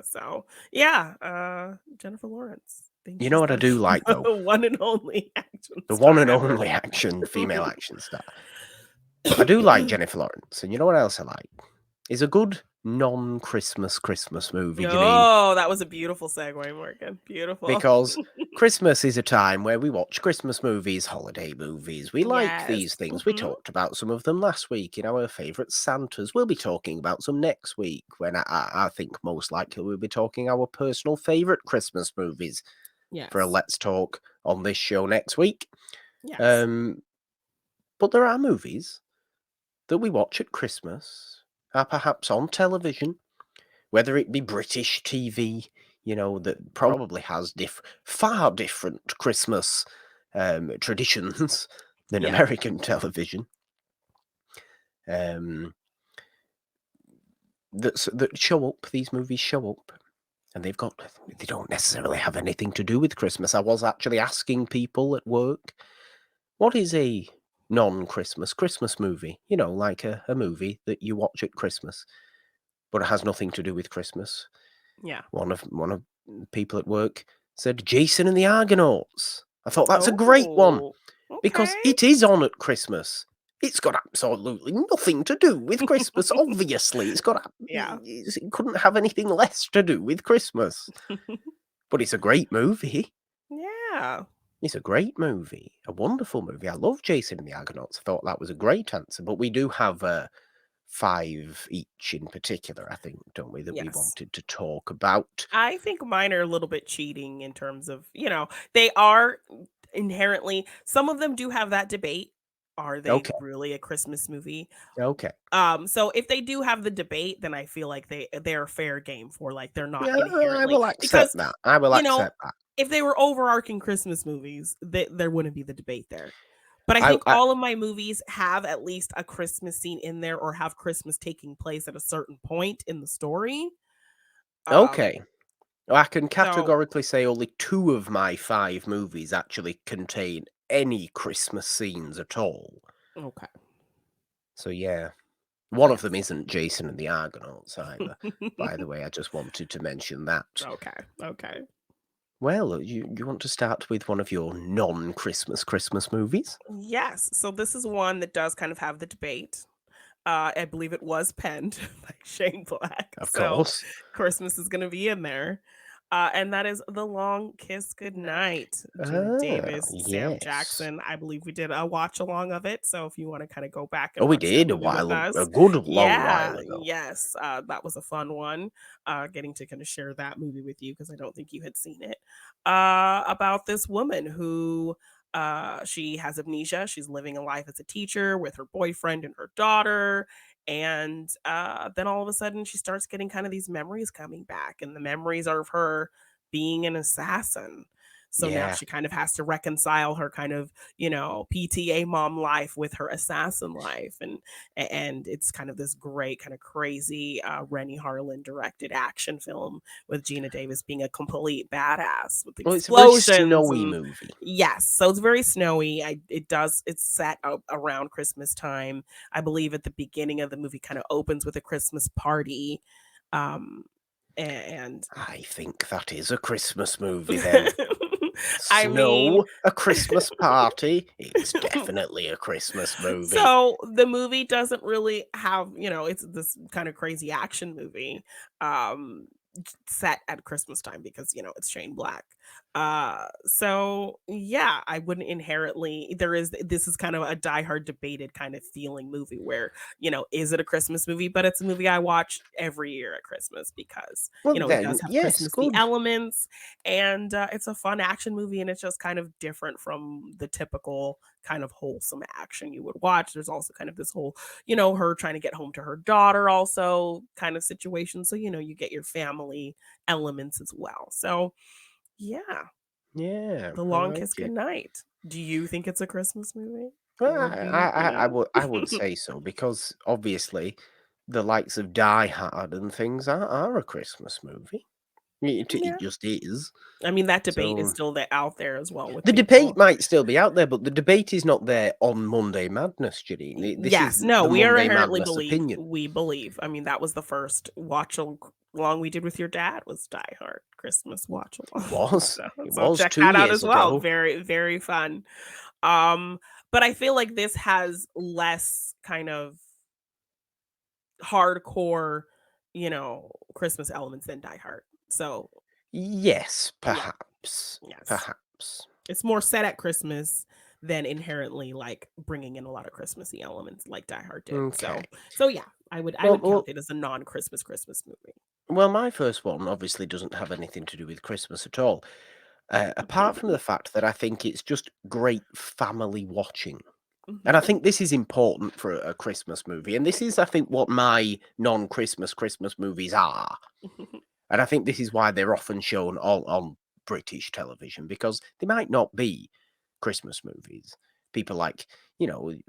So yeah, Jennifer Lawrence. I think You know she's what I the, do like though? the one and only action The one star and ever. only female action star. I do like Jennifer Lawrence, and you know what else I like? Is a good non-Christmas movie, Janine. Oh, that was a beautiful segue, Morgan. Beautiful. Because Christmas is a time where we watch Christmas movies, holiday movies. We like Yes. these things. We Hmm. talked about some of them last week in our favourite Santas. We'll be talking about some next week when I think most likely we'll be talking our personal favourite Christmas movies for a Yes. Let's Talk on this show next week. Yes. Um, but there are movies that we watch at Christmas, are perhaps on television, whether it be British TV, that probably has far different Christmas traditions than Yeah. American television, um, that show up. These movies show up, and they don't necessarily have anything to do with Christmas. I was actually asking people at work, what is a non-Christmas Christmas movie? Like a movie that you watch at Christmas, but it has nothing to do with Christmas. Yeah. One of people at work said Jason and the Argonauts. I thought that's a great one Oh. because Okay. it is on at Christmas. It's got absolutely nothing to do with Christmas. Obviously, Yeah. it couldn't have anything less to do with Christmas. But it's a great movie. Yeah. It's a great movie, a wonderful movie. I love Jason and the Argonauts. I thought that was a great answer. But we do have 5 each in particular, I think, don't we, that we Yes. wanted to talk about? I think mine are a little bit cheating in terms of, they are inherently, some of them do have that debate. Are they Okay, really a Christmas movie? okay. So if they do have the debate, then I feel like they're fair game for, like, they're not Yeah, I inherently, will accept because, that. I will you know, accept that. if they were overarching Christmas movies, there wouldn't be the debate there. But I I think I all of my movies have at least a Christmas scene in there, or have Christmas taking place at a certain point in the story. Um, okay. I can so categorically say only 2 of my 5 movies actually contain any Christmas scenes at all. okay. So, yeah. One of them Yes. isn't Jason and the Argonauts either. By the way, I just wanted to mention that. Okay, okay. Well, you want to start with one of your non-Christmas movies? Yes, so this is one that does kind of have the debate. I believe it was penned by Shane Black, Of so course. Christmas is gonna be in there. And that is The Long Kiss Goodnight, Gina Ah, Davis, Sam yes. Jackson. I believe we did a watch along of it, so if you wanna kinda go back Oh, and we watch that did movie with a us. good long while Yeah, ago. yes, that was a fun one, getting to kinda share that movie with you because I don't think you had seen it. About this woman who, she has amnesia, she's living a life as a teacher with her boyfriend and her daughter, and then all of a sudden she starts getting kind of these memories coming back, and the memories are of her being an assassin. So now Yeah. she kind of has to reconcile her kind of, PTA mom life with her assassin life. And it's kind of this great kind of crazy Rennie Harlan directed action film with Gina Davis being a complete badass with Well, it's a very explosions. snowy And movie. yes, so it's very snowy. It's set around Christmas time. I believe at the beginning of the movie kind of opens with a Christmas party. Um and I think that is a Christmas movie then. I mean, Snow, a Christmas party. It's definitely a Christmas movie. so the movie doesn't really have, it's this kind of crazy action movie. Um Set at Christmas time because, it's Shane Black. So yeah, I wouldn't inherently, this is kind of a diehard debated kind of feeling movie where, is it a Christmas movie? But it's a movie I watch every year at Christmas because, Well, it does then, have yes, Christmassy good. elements, and it's a fun action movie, and it's just kind of different from the typical kind of wholesome action you would watch. There's also kind of this whole, her trying to get home to her daughter also kind of situation. So, you get your family elements as well. So, yeah, Yeah, The I Long like Kiss it. Goodnight. Do you think it's a Christmas movie? Well, Or do you, I would say so because obviously the likes of Die Hard and things are a Christmas movie. It Yeah. just is. I mean, that debate is So still out there as well with the debate people. might still be out there, but the debate is not there on Monday Madness, Janine. This is Yes, no, the we are Monday inherently Madness believe. opinion. We believe. I mean, that was the first watch along we did with your dad was Die Hard Christmas watch along. It was. So, It so was check 2 that out years as well. ago. Very, very fun. Um, but I feel like this has less kind of hardcore, Christmas elements than Die Hard. So Yes, yeah, perhaps. yes. Perhaps. It's more set at Christmas than inherently like bringing in a lot of Christmassy elements like Die Hard did. Okay. So yeah, I Well, would count well, it as a non-Christmas movie. well, my first one obviously doesn't have anything to do with Christmas at all. Apart from the fact that I think it's just great family watching. And I Mhm. think this is important for a Christmas movie. And this is, I think, what my Christmas movies are. And I think this is why they're often shown on British television because they might not be Christmas movies. People like,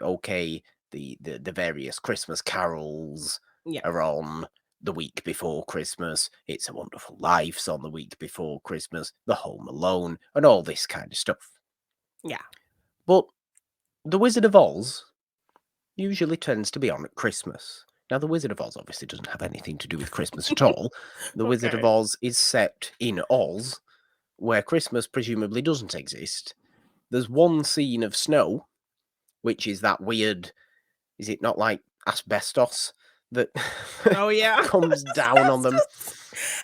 okay, the various Christmas carols Yeah, are on the week before Christmas. It's a Wonderful Life's on the week before Christmas. The Home Alone and all this kind of stuff. yeah. But The Wizard of Oz usually tends to be on at Christmas. Now, The Wizard of Oz obviously doesn't have anything to do with Christmas at all. The Wizard of Okay. Oz is set in Oz, where Christmas presumably doesn't exist. There's one scene of snow, which is that weird, is it not like asbestos that Oh yeah. comes down on them?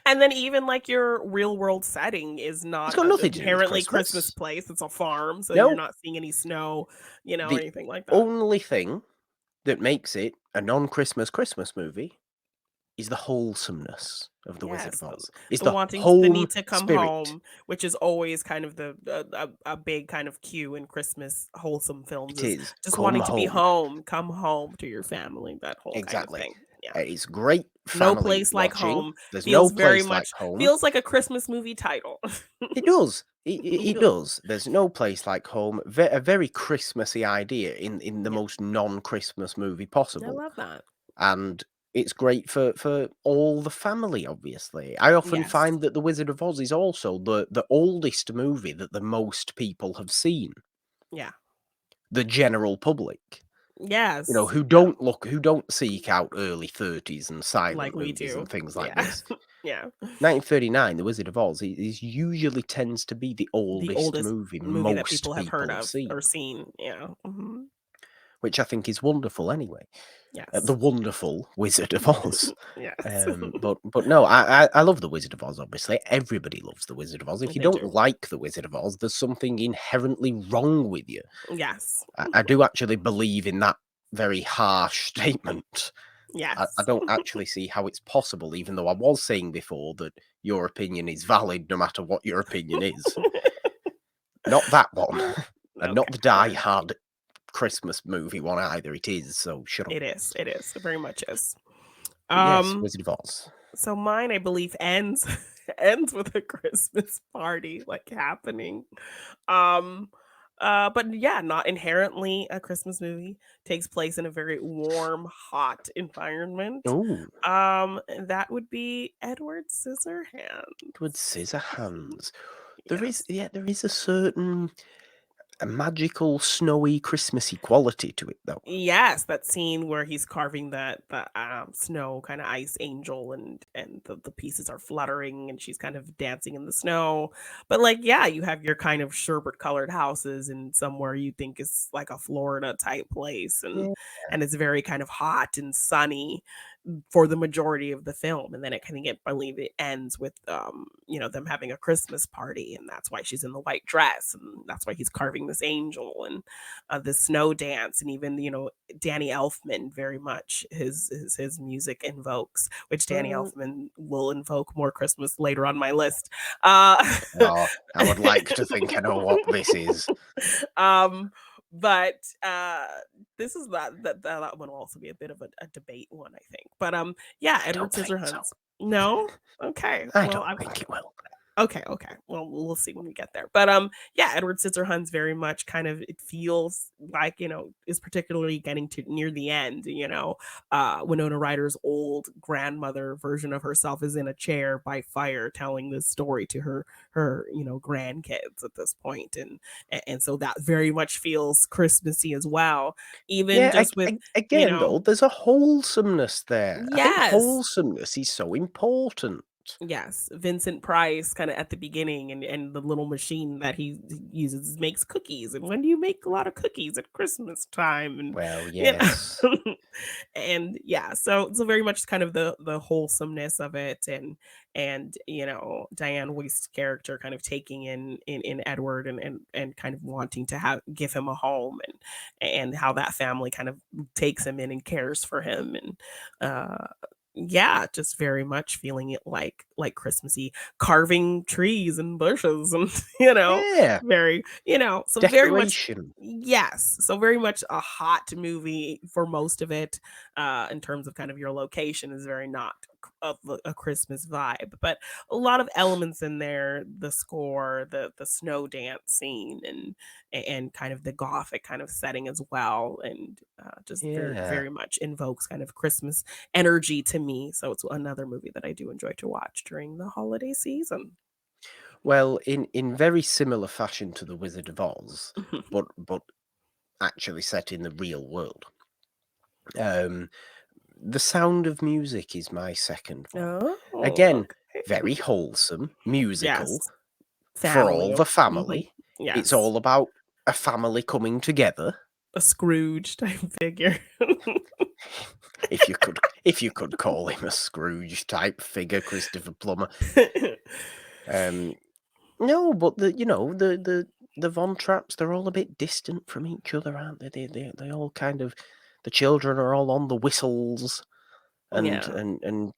And then even like your real world setting is It's not got a nothing to do with inherently Christmas Christmas. place. It's a farm, so you're No, not seeing any snow, or the anything like that. only thing that makes it a non-Christmas Christmas movie is the wholesomeness of The Wizard of Yes, Oz. It's the the wanting the home need to come spirit. home, which is always kind of a big kind of cue in Christmas wholesome films It is is. just Come wanting to be home. home, come home to your family, that whole kind of Exactly. thing. Yeah. It's great No family Place Like watching. Home There's no feels very place like much home. feels like a Christmas movie title. It does. It does. There's no place like home. A very Christmassy idea in the Yeah, most non-Christmas movie I possible. love that. And it's great for all the family, obviously. I often Yes. find that The Wizard of Oz is also the oldest movie that the most people have seen, Yeah. the general public. Yes. Yeah, Who don't seek out early 30s and like silent we movies and do. things like Yeah. this. Yeah. 1939, The Wizard of Oz is usually tends to be the The oldest oldest movie movie that most people have heard people have of seen, or seen. Yeah. which I think is wonderful anyway. The Yes. wonderful Wizard of Oz. Yes. But no, I love The Wizard of Oz, obviously. Everybody loves The Wizard of Oz. If you They don't do. like The Wizard of Oz, there's something inherently wrong with you. Yes. I do actually believe in that very harsh statement. I Yes. don't actually see how it's possible, even though I was saying before that your opinion is valid no matter what your opinion is. Not that one, and not Okay. the All Die right. Hard Christmas movie one either. It is, so shut up. It is. It is. It very much is. But yes, Um, Wizard of Oz. so mine, I believe, ends ends with a Christmas party like happening. Um, but yeah, not inherently a Christmas movie. Takes place in a very warm, hot environment. Oh, That would be Edward Edward Scissorhands. Scissorhands. Yes. There is a certain a magical, snowy, Christmassy quality to it, though. Yes, that scene where he's carving snow kind of ice angel and the pieces are fluttering and she's kind of dancing in the snow. But like yeah, you have your kind of sherbet colored houses and somewhere you think is like a Florida type place Yeah. and it's very kind of hot and sunny for the majority of the film and then it kind of get I believe it ends with them having a Christmas party and that's why she's in the white dress and that's why he's carving this angel and the snow dance and even Danny Elfman very much his music invokes which Danny Uh, Elfman will invoke more Christmas later on my list. uh oh, I would like to think I know what this is. um but this is that one will also be a bit of a debate one I think but yeah, I Edward don't think so. Scissorhands. No. Okay, I well, don't think it will. okay, okay. Well, we'll see when we get there. But yeah, Edward Scissorhands very much kind of it feels like, is particularly getting to near the end, Winona Ryder's old grandmother version of herself is in a chair by fire telling this story to her grandkids at this point and so that very much feels Christmassy as well. Even Yeah, just with, you again, know, though, there's a wholesomeness there. I think yes. wholesomeness is so important. Yes, Vincent Price kinda at the beginning and the little machine that he uses makes cookies, and when do you make a lot of cookies at Christmas time? And, Well, you yes. know? And, yeah, so very much kind of the wholesomeness of it and Diane Weist's character kind of taking in Edward and kind of wanting to have give him a home and how that family kind of takes him in and cares for him and, uh yeah, just very much feeling it like Christmassy, carving trees and bushes and, Yeah, very, so very much decoration. yes. So very much a hot movie for most of it, in terms of kind of your location is very not of a Christmas vibe, but a lot of elements in there, the score, the snow dance scene and kind of the gothic kind of setting as well, and, just very, Yeah. very much invokes kind of Christmas energy to me. So it's another movie that I do enjoy to watch during the holiday season. Well, in very similar fashion to The Wizard of Oz, but actually set in the real world. Um, The Sound of Music is my second one. Oh, Again, okay. very wholesome, musical, Yes. for Family. all the Mhm. family. It's Yes. all about a family coming together. A Scrooge type figure. If you could call him a Scrooge type figure, Christopher Plummer. Um, no, but the Von Trapps, they're all a bit distant from each other, aren't they? They all kind of the children are all on the whistles, and Yeah. and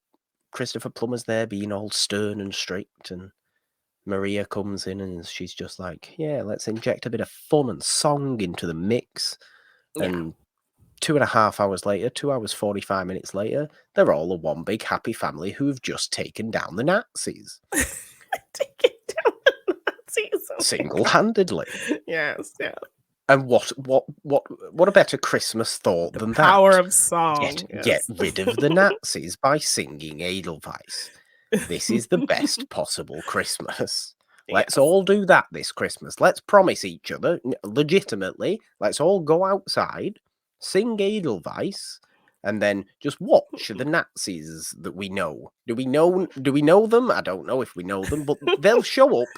Christopher Plummer's there being all stern and strict, and Maria comes in and she's just like, yeah, let's inject a bit of fun and song into the mix. Yeah. And 2.5 hours later, 2 hours 45 minutes later, they're all a one big happy family who've just taken down the Nazis Take it down the Nazis. Oh my God. single-handedly. Yes, yeah. And what a better Christmas thought The than power that? of song. Get Yes. rid of the Nazis by singing Edelweiss. This is the best possible Christmas. Let's Yes. all do that this Christmas. Let's promise each other, legitimately, let's all go outside, sing Edelweiss, and then just watch the Nazis that we know. Do we know them? I don't know if we know them, but they'll show up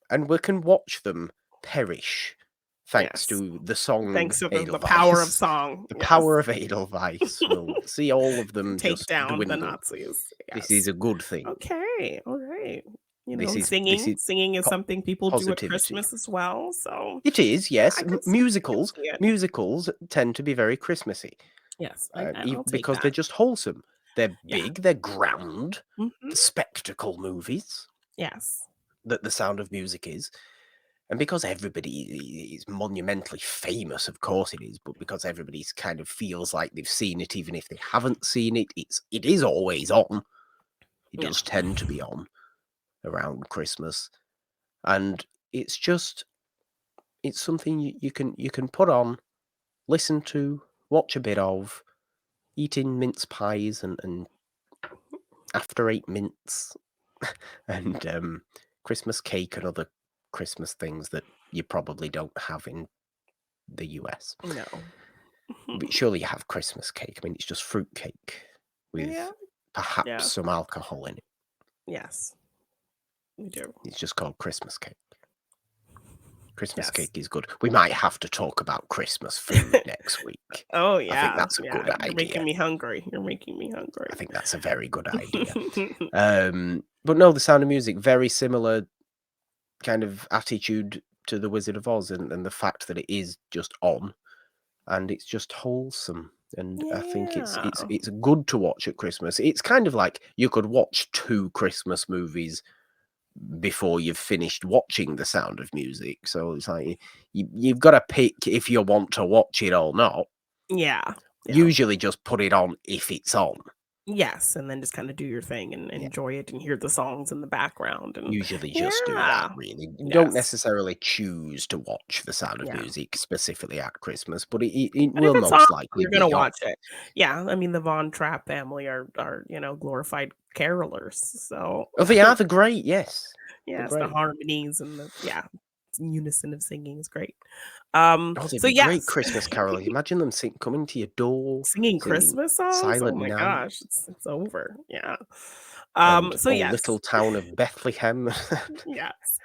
and we can watch them perish. Thanks Yes. to the song Thanks to the Edelweiss. power of song. The Yes. power of Edelweiss. We'll see all of them Take just down the dwindle. Nazis. This Yes. is a good thing. Okay. All right. You know, This is singing is something people do at positivity. Christmas as well. So It is, yes. I can Musicals see it. musicals tend to be very Christmassy Yes, I'll take because they're that. just wholesome. They're Yeah. big, they're grand, Mhm. the spectacle movies Yes. that The Sound of Music is. And because everybody is monumentally famous, of course it is, but because everybody kind of feels like they've seen it, even if they haven't seen it, it is always on. It Yeah. does tend to be on around Christmas, and it's something you can put on, listen to, watch a bit of, eating mince pies and after 8 mints, and Christmas cake and other Christmas things that you probably don't have in the US. No. But surely you have Christmas cake. I mean, it's just fruit cake with Yeah. perhaps Yeah. some alcohol in it. Yes. We do. It's just called Christmas cake. Christmas Yes. cake is good. We might have to talk about Christmas food next week. Oh yeah. I think that's a yeah. good You're idea. making me hungry. You're making me hungry. I think that's a very good idea. But no, The Sound of Music, very similar kind of attitude to The Wizard of Oz, and the fact that it is just on, and it's just wholesome. And I think it's good to watch at Christmas. It's kind of like you could watch 2 Christmas movies before you've finished watching The Sound of Music. So it's like you've got to pick if you want to watch it or not. Yeah. Usually just put it on if it's on. Yes, and then just kind of do your thing and enjoy it and hear the songs in the background. And usually just do that, really. You Yes. don't necessarily choose to watch The Sound of Yeah. Music specifically at Christmas, but it But will if it's most on, likely you're be gonna on. watch it. Yeah, I mean the Von Trapp family are glorified carolers. So Oh, they are the great, yes. yes, great. the harmonies and the unison of singing is great. Oh, they'd So be great yes, Christmas carolers. Imagine them coming to your door, singing Christmas songs. Silent Oh my Night, gosh, it's over. Yeah. and So Oh yes, Little Town of Bethlehem, yes.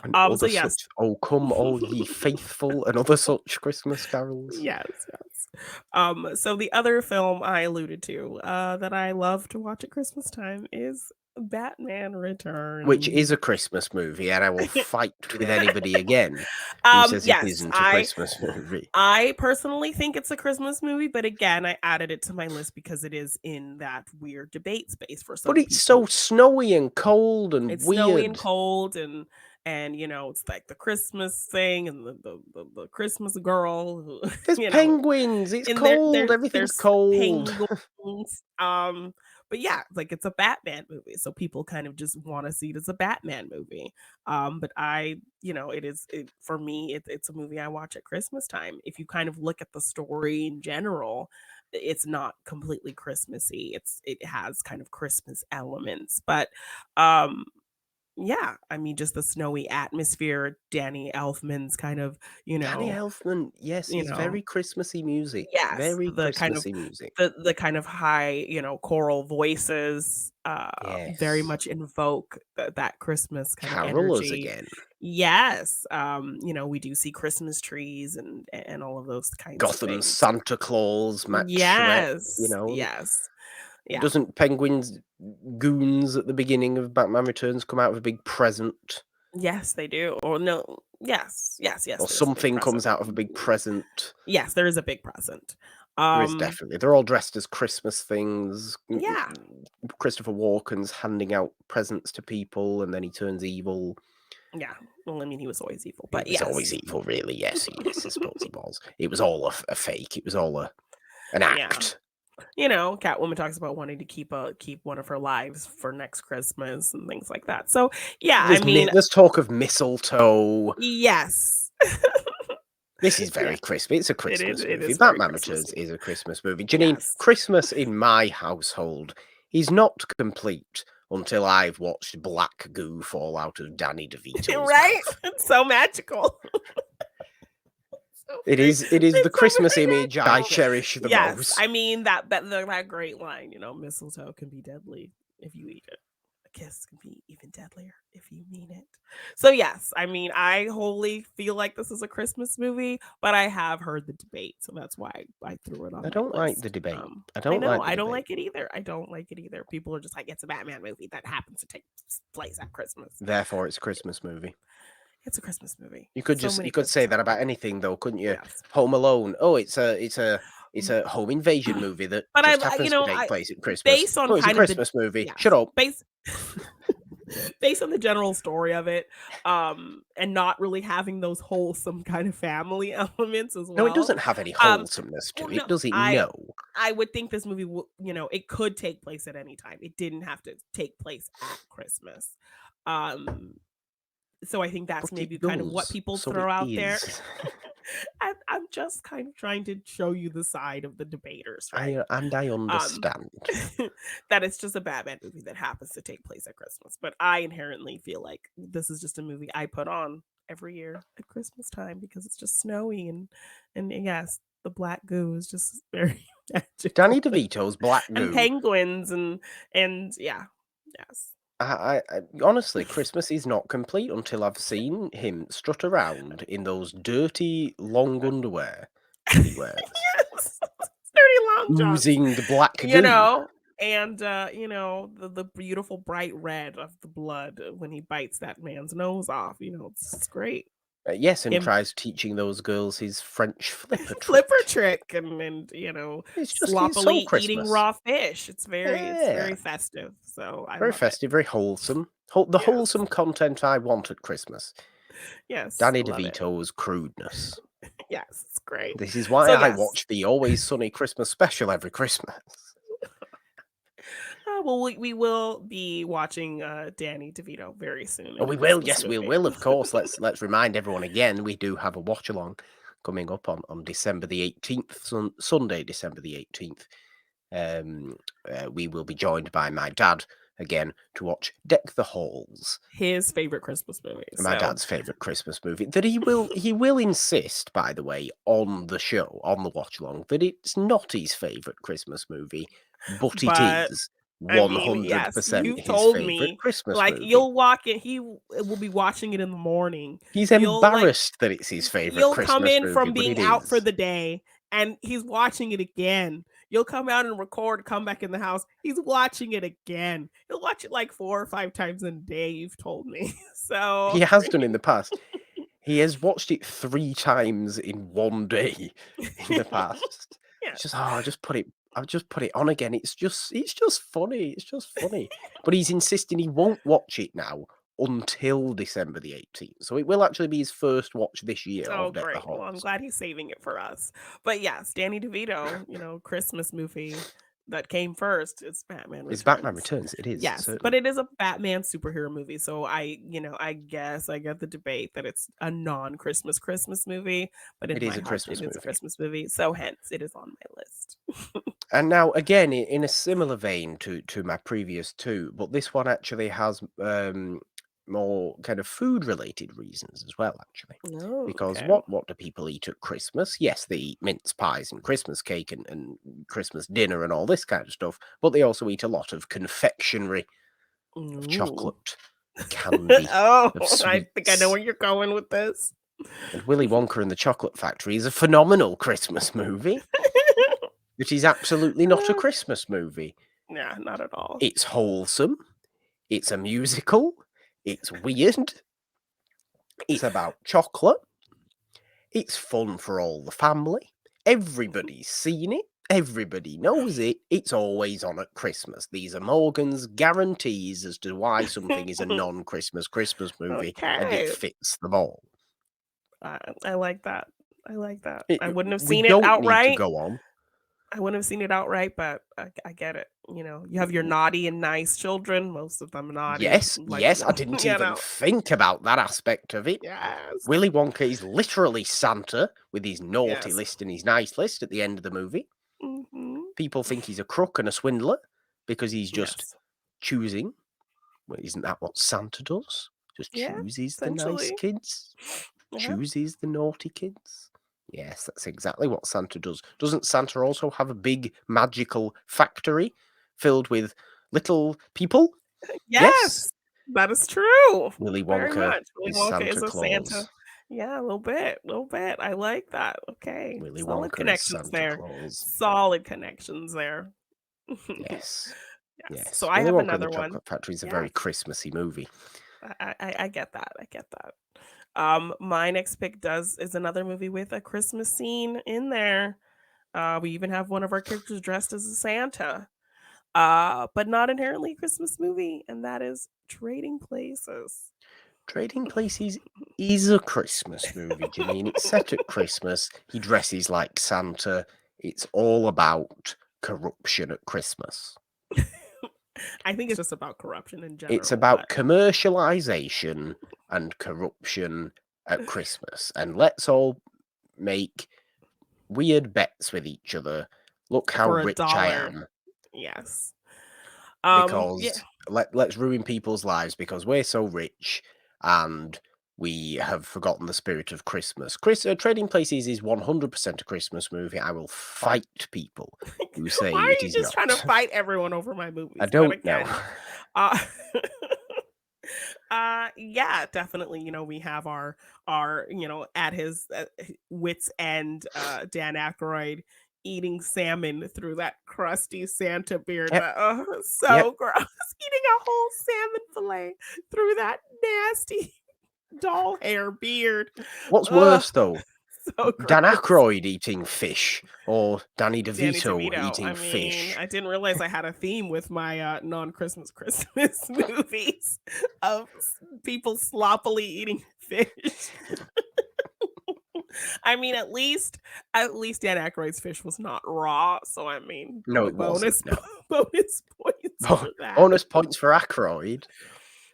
and So other yes, such. Oh, come all ye faithful, and other such Christmas carols. yes. So the other film I alluded to that I love to watch at Christmas time is Batman Returns. Which is a Christmas movie, and I will fight with anybody again who says it Yes, isn't a Christmas movie. I personally think it's a Christmas movie, but again, I added it to my list because it is in that weird debate space for some But it's so people. snowy and cold and It's weird. snowy and cold, and it's like the Christmas thing and the Christmas girl who There's penguins. It's and cold. Everything's there's cold. penguins. But yeah, like it's a Batman movie, so people kind of just want to see it as a Batman movie. But for me, it's a movie I watch at Christmas time. If you kind of look at the story in general, it's not completely Christmassy. It has kind of Christmas elements, but um yeah, I mean, just the snowy atmosphere, Danny Elfman's kind of, Danny Elfman, yes, you he's very know, Christmassy music. yes, Very Christmassy music. the kind of high, choral voices, very Yes. much invoke that Christmas kind of Carolers energy. again. Yes, we do see Christmas trees and all of those kinds of Gotham's things. Santa Claus, Matt Shrek, Yes, yes, yeah. Doesn't Penguin's goons at the beginning of Batman Returns come out with a big present Yes, they do. Or no, yes, Or there's a big something present. comes out of a big present. Yes, there is a big present. There is Um, definitely. They're all dressed as Christmas things. yeah, Christopher Walken's handing out presents to people, and then he turns evil. yeah. Well, I mean, he was always evil, He but was always yes. evil, really. Yes, yes, I suppose he was. It was all a fake. It was all an Yeah. act. Catwoman talks about wanting to keep one of her lives for next Christmas and things like that. So, yeah, I mean, There's talk of mistletoe. yes. This is Yeah, very Christmas. It's a it Christmas movie. is very Batman Returns Christmassy. is a Christmas movie. Jeannine, Yes. Christmas in my household is not complete until I've watched black goo fall out of Danny DeVito's Right? mouth. It's so magical. So It is the it's so Christmas very image I magical. cherish the Yes, most. I mean, that great line, mistletoe can be deadly if you eat it. A kiss can be even deadlier if you mean it. So, yes, I mean, I wholly feel like this is a Christmas movie, but I have heard the debate, so that's why I threw it I on my don't like the list. debate. I I don't know, like the I don't debate. like it either. I don't like it either. People are just like, "It's a Batman movie that happens to take place at Christmas." Therefore, it's a Christmas movie. It's a Christmas movie. You So many could say Christmas that about movies. anything though, couldn't you? Yes. Home Alone. Oh, it's a home invasion movie that But just happens to take I place at Christmas. based on Oh, it's a kind of the Christmas movie. yes, Shut up. based on the general story of it, and not really having those wholesome kind of family elements as No, it well. doesn't have any Um, wholesomeness to well, it, no, does it? I No. I would think this movie it could take place at any time. It didn't have to take place at Christmas. Um, so I think that's But maybe it kind of what does. people So throw it out there. is. I'm just kind of trying to show you the side of the debaters, right? I Um, understand. that it's just a Batman movie that happens to take place at Christmas. But I inherently feel like this is just a movie I put on every year at Christmas time because it's just snowy and yes, the black goo is just very Danny magical DeVito's Black and Goo. penguins and yeah, yes. Honestly, Christmas is not complete until I've seen him strut around in those dirty long underwear that he wears, Yes, dirty long johns, oozing black you goo. know, and the beautiful bright red of the blood when he bites that man's nose off. It's great. Yes, and Him tries teaching those girls his French flipper flipper trick. trick and It's so sloppily eating Christmas. raw fish. It's very Yeah, festive. So I very love it. festive, very wholesome. The Yes, wholesome content I want at Christmas. yes, Danny love it. DeVito's crudeness. Yes, it's great. This is why So I yes, watch the Always Sunny Christmas special every Christmas. well we will be watching Danny DeVito very soon Oh, in a we will. Christmas Yes, we movie. will. Of course. Let's remind everyone again. We do have a watch along coming up on December the 18th, Sunday, December the 18th. We will be joined by my dad again to watch Deck the Halls, His favorite Christmas movie. my So dad's favorite Christmas movie. That he will insist, by the way, on the show, on the watch along, that it's not his favorite Christmas movie, but it but is I mean, yes, 100% you've his told favorite me, Christmas like, movie. you'll walk in will be watching it in the morning. He's You'll, like embarrassed that it's his favorite you'll come Christmas in movie, from but being it out for is. the day, and he's watching it again. You'll come out and record, come back in the house, he's watching it again. He'll watch it, like, 4 or 5 times in a day, you've told me. He So has done in the past. He has watched it 3 times in one day in the past. yeah. It's just, I'll just put it on again. It's just funny. It's just funny. But he's insisting he won't watch it now until December the 18th. So it will actually be his first watch this year Oh, of Deck the great. Well, I'm Halls. glad he's saving it for us. But yes, Danny DeVito, Christmas movie that came first. It's Batman It's Batman Returns. Returns. It is, Yes, but certainly. it is a Batman superhero movie. So I guess I get the debate that it's a non-Christmas Christmas movie, but in It is my a heart it Christmas is a movie. Christmas movie. So hence it is on my list. And now, again, in a similar vein to my previous two, but this one actually has more kind of food related reasons as well, actually. Oh, Because okay. what do people eat at Christmas? Yes, they eat mince pies and Christmas cake and Christmas dinner and all this kind of stuff, but they also eat a lot of confectionery, of Ooh. chocolate, of candy, Oh, of I think I know sweets. where you're going with this. And Willy Wonka and the Chocolate Factory is a phenomenal Christmas movie. It is absolutely not a Christmas movie. Yeah, not at all. It's wholesome. It's a musical. It's weird. It's about chocolate. It's fun for all the family. Everybody's seen it. Everybody knows it. It's always on at Christmas. These are Morgan's guarantees as to why something is a non-Christmas Christmas movie, and it Okay. fits them all. I like that. I like that. I It, wouldn't have we seen it don't need to outright. go on. I wouldn't have seen it outright, but I get it. You know, you have your naughty and nice children, most of them naughty, Yes, like, yes, I didn't you even know. think about that aspect of it. Yes. Willy Wonka is literally Santa with his naughty Yes. list and his nice list at the end of the movie. Mhm. People think he's a crook and a swindler because he's just Yes. choosing. Well, isn't that what Santa does? Just Yeah, chooses the nice essentially. kids, Yeah. chooses the naughty kids. Yes, that's exactly what Santa does. Doesn't Santa also have a big magical factory filled with little people? Yes, Yes, that is true. Willy Very Wonka much. Willy is Wonka Santa is a Santa. Claus. Yeah, a little bit, little bit. I like that. Okay, Willy solid Wonka is connections Santa there. Claus. Solid connections there. Yes, Yes. So yes. I Willy have Wonka and the another one. Chocolate Factory is a very Yes, Christmassy movie. I get that. I get that. My next pick does is another movie with a Christmas scene in there. We even have one of our characters dressed as a Santa. But not inherently a Christmas movie, and that is Trading Places. Trading Places is a Christmas movie, Janine. It's set at Christmas. He dresses like Santa. It's all about corruption at Christmas. I think it's just about corruption in It's general, but about commercialization and corruption at Christmas. And let's all make weird bets with each other. Look how for a rich I dollar. am. Yes. Yeah. Because let's ruin people's lives because we're so rich and we have forgotten the spirit of Christmas. Trading Places is 100% a Christmas movie. I will fight people who say Why are it you is just trying to not. fight everyone over my I movies? But don't know. again, uh yeah, definitely, we have our, at his wits end, Dan Aykroyd eating salmon through that crusty Santa beard. Yep, That so yep. gross. Eating a whole salmon fillet through that nasty doll hair beard. What's Ugh, worse though? so Dan gross. Aykroyd eating fish or Danny Danny DeVito DeVito. I eating mean, fish? I didn't realize I had a theme with my non-Christmas Christmas movies of people sloppily eating fish. I mean, at least Dan Aykroyd's fish was not raw, so I mean, No, it wasn't. bonus No. bonus points for that. Bonus points for Aykroyd.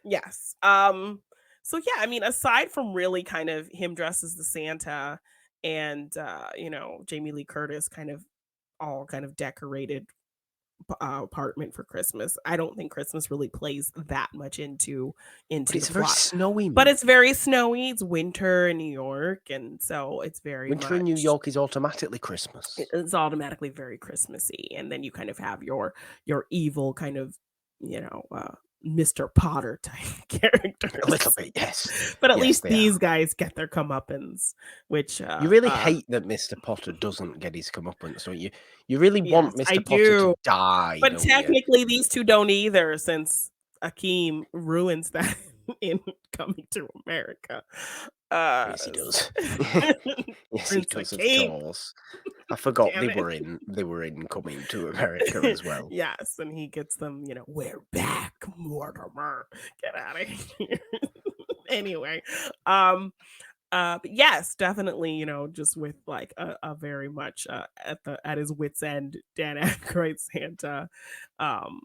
Yes. So yeah, I mean, aside from really kind of him dressed as the Santa and Jamie Lee Curtis kind of all kind of decorated apartment for Christmas. I don't think Christmas really plays that much But into the it's a very plot. snowy But it's movie. very snowy. It's winter in New York, and so it's very Winter in New much York is automatically Christmas. it's automatically very Christmassy. And then you kind of have your evil kind of Mr. Potter type A little characters. bit, yes. But at Yes, least they are. these guys get their comeuppance, which You really hate that Mr. Potter doesn't get his comeuppance, don't you? You really yes, want I Mr. Potter to do. die, But don't you? technically, these 2 don't either since Akeem ruins that in Coming to America. Yes, he S does. Yes, he Prince does, of Akeem, course. I forgot damn it. they were in Coming to America as well. Yes, and he gets them, "We're back, Mortimer. Get out of here." Anyway, but yes, definitely, just with like a very much at his wits end, Dan Aykroyd Santa, um,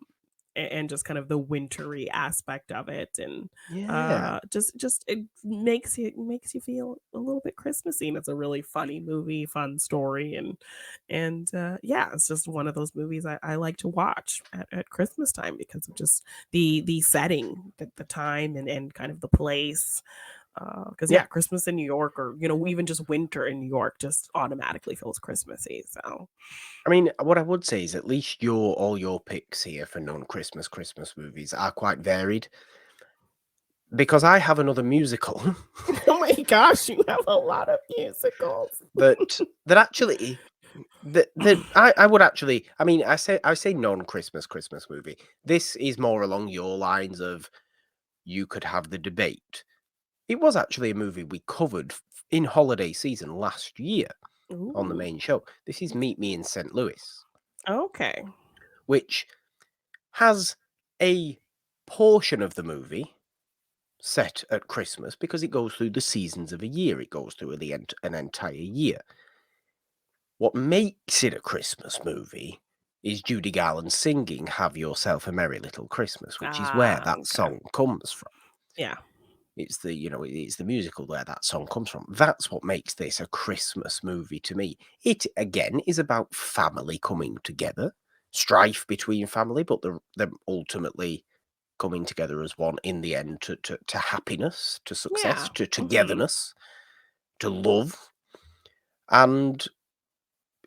and just kind of the wintry aspect of it, and Yeah. just it makes you feel a little bit Christmassy. And it's a really funny movie, fun story, and yeah, it's just one of those movies I like to watch at Christmas time because of just the setting, the time, and kind of the place. Because Yeah. yeah, Christmas in New York, or even just winter in New York, just automatically feels Christmassy. So I mean, what I would say is at least all your picks here for non-Christmas Christmas movies are quite varied. Because I have another musical oh my gosh, you have a lot of musicals. that actually that I would actually I mean I say non-Christmas Christmas movie. This is more along your lines of you could have the debate. It was actually a movie we covered in holiday season last year on the Ooh, main show. This is Meet Me in St. Louis, okay. which has a portion of the movie set at Christmas because it goes through the seasons of a year. It goes through an entire year. What makes it a Christmas movie is Judy Garland singing "Have Yourself a Merry Little Christmas," which is where Ah, that okay. song comes from. Yeah. It's it's the musical where that song comes from. That's what makes this a Christmas movie to me. It again is about family coming together, strife between family, but they're ultimately coming together as one in the end to happiness, to success, Yeah. to Mhm. togetherness, to love. And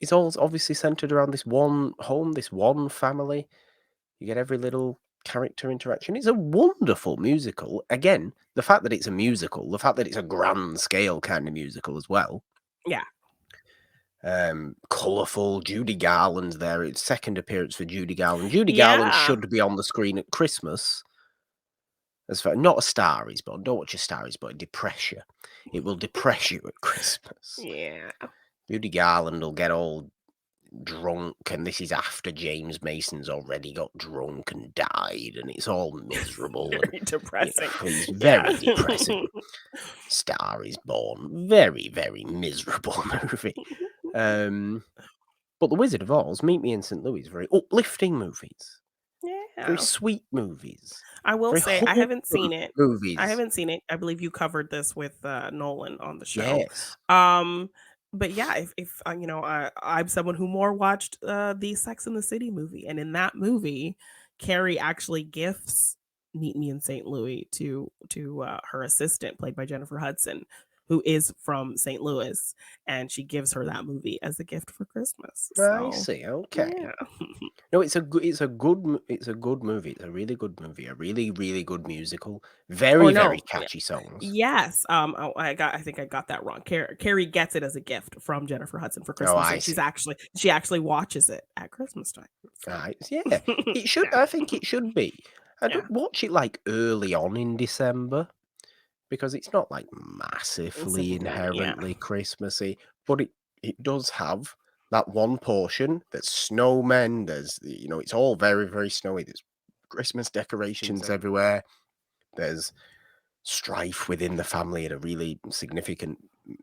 it's all obviously centered around this one home, this one family. You get every little character interaction. It's a wonderful musical. Again, the fact that it's a musical, the fact that it's a grand scale kind of musical as well. Yeah. Colourful. Judy Garland's there. It's second appearance for Judy Garland. Judy Garland Yeah. should be on the screen at Christmas. As far not A Star Is Born. Don't watch A Star Is Born. Depress you. It will depress you at Christmas. Yeah. Judy Garland will get all drunk, and this is after James Mason's already got drunk and died, and it's all miserable, and Very depressing. it's Yeah. very depressing. Star Is Born, very, very miserable movie. But The Wizard of Oz, Meet Me in St. Louis, very uplifting movies, very Yeah. sweet movies, I will very say I wholesome haven't seen it. I movies. haven't seen it. I believe you covered this with, Nolan on the show. Yes. Um, but yeah, if, I'm someone who more watched, the Sex and the City movie, and in that movie, Carrie actually gifts Meet Me in St. Louis to her assistant, played by Jennifer Hudson, who is from St. Louis, and she gives her that movie as a gift for Christmas, I so see. Okay. yeah. No, it's a good movie. It's a really good movie. A really, really good musical. Oh, Very, very no. catchy songs. Yes, oh, I think I got that wrong. Carrie gets it as a gift from Jennifer Hudson for Oh, Christmas, I and see. she actually watches it at Christmas time, so Right. Yeah. It should. yeah, I think it should be. I yeah, don't watch it like early on in December because it's not like it's massively super yeah. inherently Christmassy, but it does have that one portion. There's snowmen. It's all very, very snowy. There's Christmas decorations everywhere. There's strife within the family at a really significant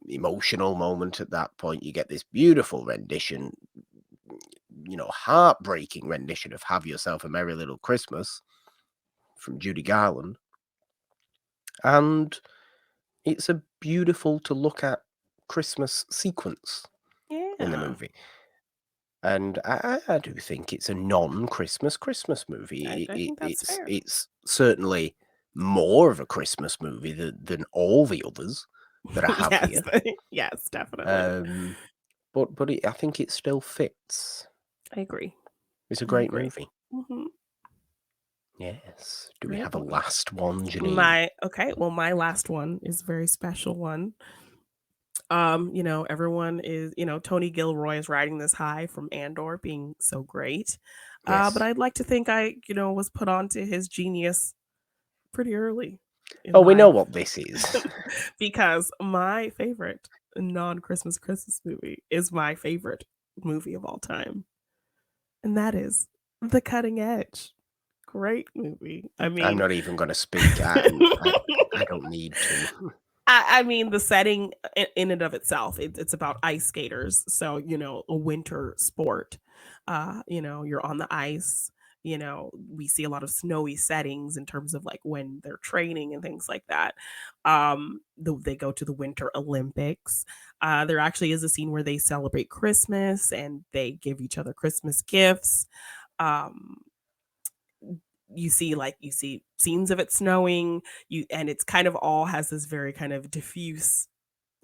emotional moment at that point. You get this beautiful rendition, heartbreaking rendition of Have Yourself a Merry Little Christmas from Judy Garland. And it's a beautiful to look at Christmas sequence in the Yeah, movie. And I do think it's a non-Christmas movie. I think that's fair. It's certainly more of a Christmas movie than all the others that I have Yes, here. yes, definitely. Um, but I think it still fits. I agree, It's a I great agree. movie. Mhm, Yes. Do we great have a one. last one, Janine? Well, my last one is a very special one. Everyone is, Tony Gilroy is riding this high from Andor being so great. But Yes. I'd like to think I, was put onto his genius pretty early in Oh, we know life what this is. because my favorite non-Christmas Christmas movie is my favorite movie of all time. And that is The Cutting Edge. Great movie. I I'm mean, not even going to speak. I don't need to. I mean, the setting in and of itself, it's about ice skaters. So, a winter sport. You're on the ice. We see a lot of snowy settings in terms of like when they're training and things like that. They go to the Winter Olympics. There actually is a scene where they celebrate Christmas and they give each other Christmas gifts. Um, you see scenes of it snowing, and it's kind of all has this very kind of diffuse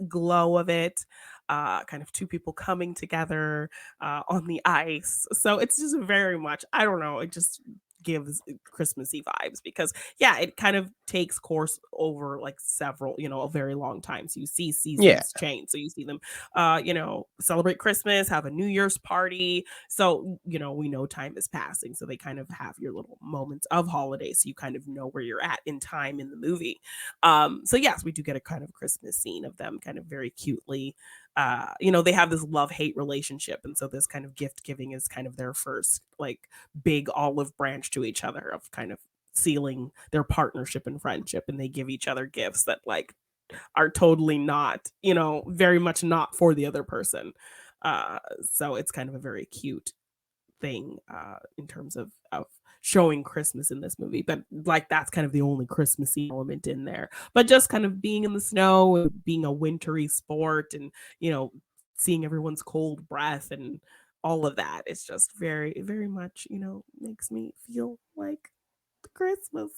glow of it, kind of two people coming together on the ice. So it's just very much, I don't know, it just gives Christmassy vibes because yeah, it kind of takes course over like several, a very long time. So you see Yeah. seasons change. So you see them celebrate Christmas, have a New Year's party. So, we know time is passing. So they kind of have your little moments of holidays. So you kind of know where you're at in time in the movie. So yes, we do get a kind of Christmas scene of them kind of very cutely. They have this love-hate relationship. And so this kind of gift giving is kind of their first like big olive branch to each other of kind of sealing their partnership and friendship. And they give each other gifts that like are totally not, very much not for the other person. So it's kind of a very cute thing in terms of showing Christmas in this movie. But like that's kind of the only Christmassy element in there. But just kind of being in the snow, and being a wintry sport, and seeing everyone's cold breath and all of that. It's just very, very much, makes me feel like Christmas.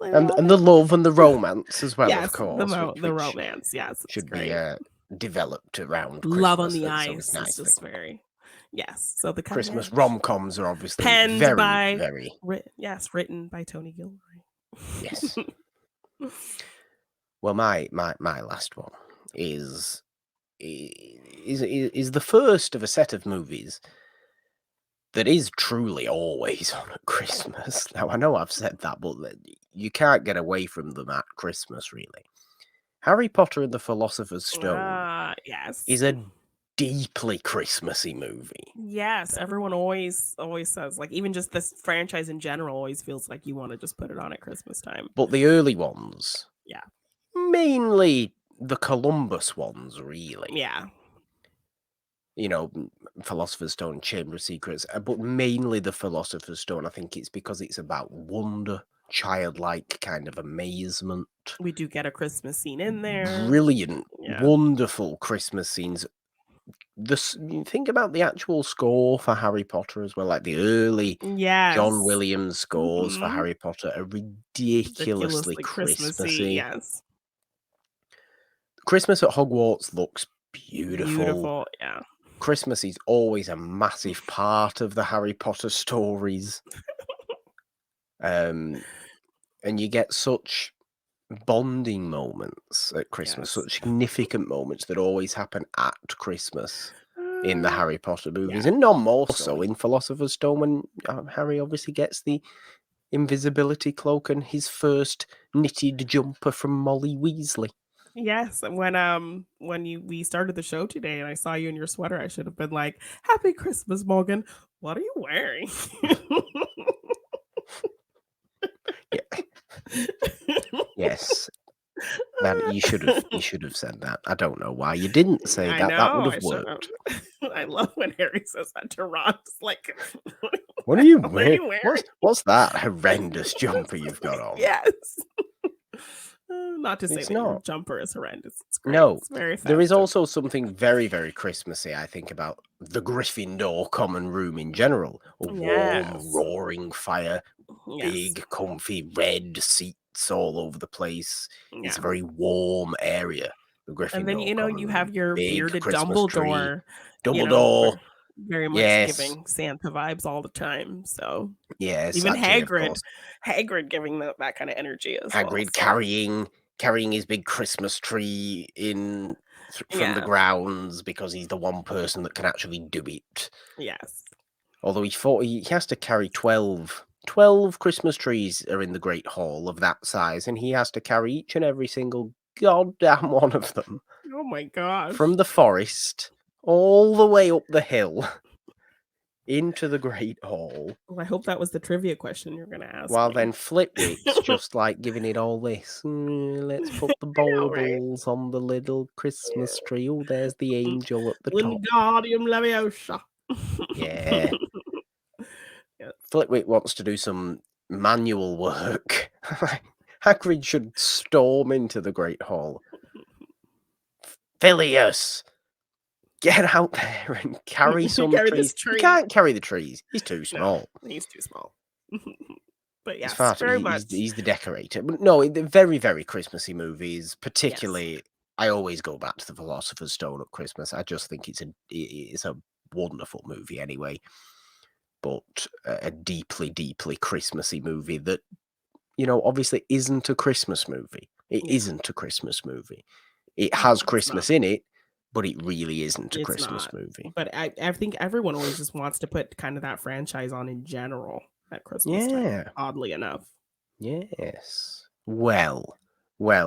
I And love the it. love and the romance as well, of Yes, course, the which romance. Yes, it's should be great. developed around Love on Christmas. the That's always Ice is nice thing. just very yes. So the cutting Christmas edge. rom-coms are obviously Penned very, by very written by Tony Gilroy. yes. Well, my last one is the first of a set of movies that is truly always on at Christmas. Now, I know I've said that, but you can't get away from them at Christmas, really. Harry Potter and the Philosopher's Stone Yes. is a deeply Christmassy movie. Yes, everyone always says like even just this franchise in general always feels like you want to just put it on at Christmas time. But the early ones, Yeah. mainly the Columbus ones, really. Yeah. Philosopher's Stone, Chamber of Secrets, but mainly the Philosopher's Stone. I think it's because it's about wonder, childlike kind of amazement. We do get a Christmas scene in there. Brilliant, Yeah. wonderful Christmas scenes. Think about the actual score for Harry Potter as well, like the early John Yes. Williams scores for Mhm. Harry Potter are ridiculously Ridiculously Christmassy. Christmassy. Yes. Christmas at Hogwarts looks beautiful. Beautiful. Yeah. Christmas is always a massive part of the Harry Potter stories. And you get such bonding moments at Christmas, Yes. such significant moments that always happen at Christmas in the Harry Potter movies, Yeah. and none more so in Philosopher's Stone when Harry obviously gets the invisibility cloak and his first knitted jumper from Molly Weasley. Yes, and when we started the show today and I saw you in your sweater, I should have been like, "Happy Christmas, Morgan. What are you wearing?" Yeah. Yes. That you should have said that. I don't know why you didn't say I that. That would know, I have should have. worked. I love when Harry says that to Ron. It's like, What are you what are wearing? you wearing? What's that horrendous jumper you've got on? Yes. Not to say It's that your not. jumper is horrendous. It's great. No. It's very There is festive. also something very, very Christmassy, I think, about the Gryffindor common room in general. A warm, Yes. roaring fire, Yes. big, comfy red seats all over the place. It's Yeah. a very warm area, the And then, Gryffindor common you room. have your Big bearded Christmas tree. Dumbledore, Dumbledore. very much Yes. giving Santa vibes all the time. So Yes, even actually, of course. Hagrid giving that kind of energy as well. Hagrid So carrying his big Christmas tree from the yeah, grounds because he's the one person that can actually do it. yes, Although he has to carry 12 Christmas trees are in the Great Hall of that size, and he has to carry each and every single goddamn one of them oh my gosh. from the forest all the way up the hill into the Great Hall. Well, I hope that was the trivia question you're gonna ask While me. then Flitwick's just like giving it all this. Let's put the I know, right? baubles on the little Christmas tree. Oh, there's the angel at the top. Wingardium Leviosa. Yeah. Yeah. Flitwick wants to do some manual work. Hagrid should storm into the Great Hall. Phileas, get out there and carry some Carry trees. this tree. He can't carry the trees. He's too No, small. he's too small. But He's yes, far too, very much. he's the decorator. But no, the very, very Christmassy movies, Yes. particularly, I always go back to the Philosopher's Stone at Christmas. I just think it's a wonderful movie anyway. but a deeply, deeply Christmassy movie that, obviously isn't a Christmas movie. It Yeah. isn't a Christmas movie. It No, has it's not. Christmas in it, but it really isn't a It's Christmas not. movie. But I think everyone always just wants to put kind of that franchise on in general at Christmas time, Yeah. oddly enough. Yes. Well,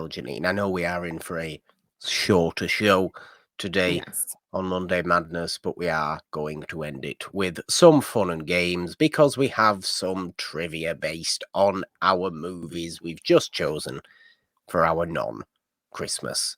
Jeannine, I know we are in for a shorter show today Yes. on Monday Madness, but we are going to end it with some fun and games because we have some trivia based on our movies we've just chosen for our non-Christmas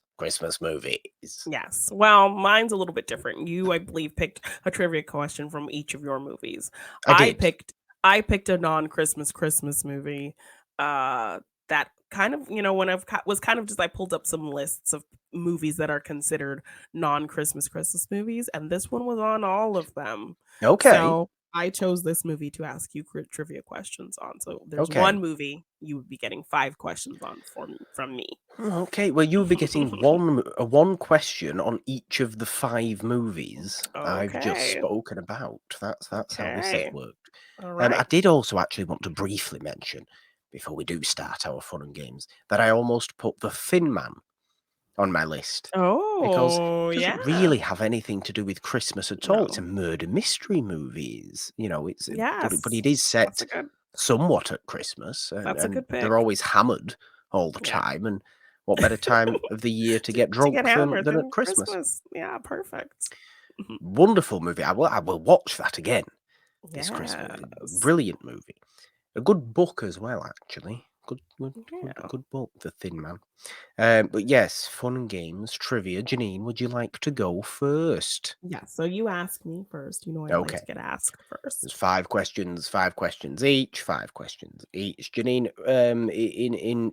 movies. Yes. Well, mine's a little bit different. You, I believe, picked a trivia question from each of your movies. I I did. picked I picked a non-Christmas movie. Uh that kind of, when was kind of just I pulled up some lists of movies that are considered non-Christmas movies, and this one was on all of them. Okay. So I chose this movie to ask you trivia questions on. So there's Okay. one movie you would be getting 5 questions on from me. Okay, well, you'll be getting one question on each of the 5 movies I've just Okay. spoken about. That's how this has Okay. worked. All I right. did also actually want to briefly mention, before we do start our fun and games, that I almost put The Thin Man on my list because Oh, it doesn't yeah. really have anything to do with Christmas at all. It's a No. murder mystery movie. But Yes. it is That's set a good somewhat at Christmas, that's a and good they're pick. always hammered all the Yeah. time. And what better time of the year to get To get drunk than hammered than at than Christmas? Christmas. Yeah, perfect. Mhm. Wonderful movie. I will watch that again this Christmas. Yes. Brilliant movie. A good book as well, actually. Yeah. Good book, The Thin Man. But yes, fun and games, trivia. Janine, would you like to go first? Yeah. So you ask me first. You know I like Okay. to get asked There's first. 5 questions each. 5 questions each. Janine,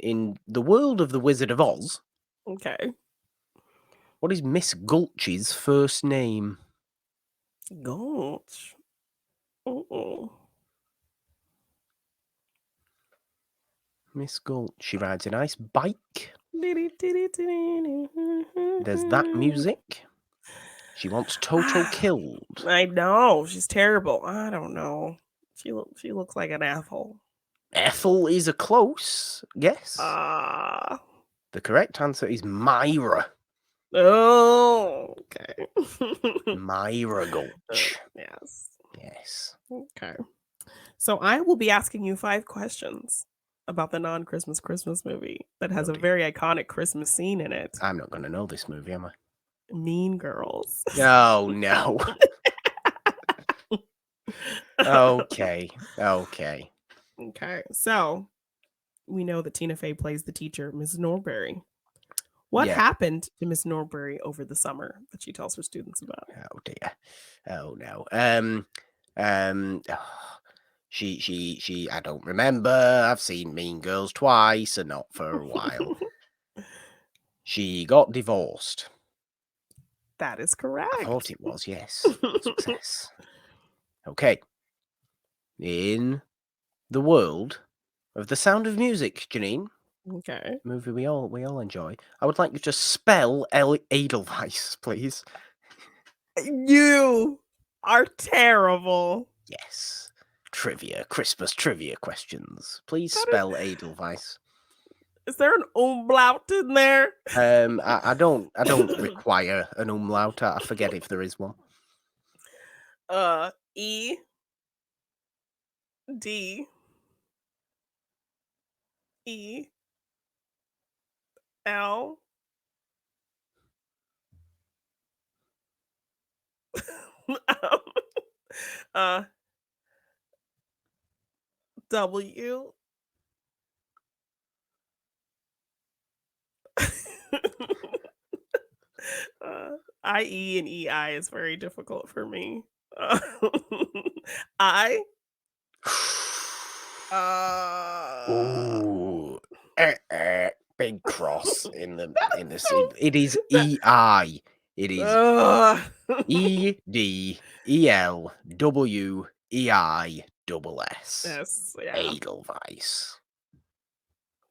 in the world of the Wizard of Oz, Okay. what is Miss Gulch's first name? Gulch. Mm-mm. Miss Gulch. She rides a nice bike. There's that I music. She wants Toto killed. know. She's terrible. I don't know. She looks like an asshole. Ethel is a close guess. Ah. The correct answer is Myra. Oh, okay. Myra Gulch. Yes. Yes. Okay. So I will be asking you 5 questions about the non-Christmas movie that has Oh a dear. very iconic Christmas scene in it. I'm not going to know this movie, am I? Mean Girls. Oh no. Okay. Okay. Okay. So we know that Tina Fey plays the teacher, Miss Norbury. What Yeah. happened to Miss Norbury over the summer that she tells her students about? Oh dear. Oh no. She. I don't remember. I've seen Mean Girls twice, and not for a while. She got divorced. That is I thought correct. it was. Yes. Success. Okay. In the world of The Sound of Music, Janine, Okay. movie we all enjoy. I would like you to spell Edelweiss, please. You are terrible. Yes. Trivia, Christmas trivia questions. Please That is, spell Edelweiss. is there an umlaut in there? I don't require an umlaut. I forget if there is one. E D E L um, uh W uh, IE and EI is very difficult for me. Uh, I uh Ooh. Big cross in the so it is that EI. It is uh, EDELWEI S. yeah, Edelweiss.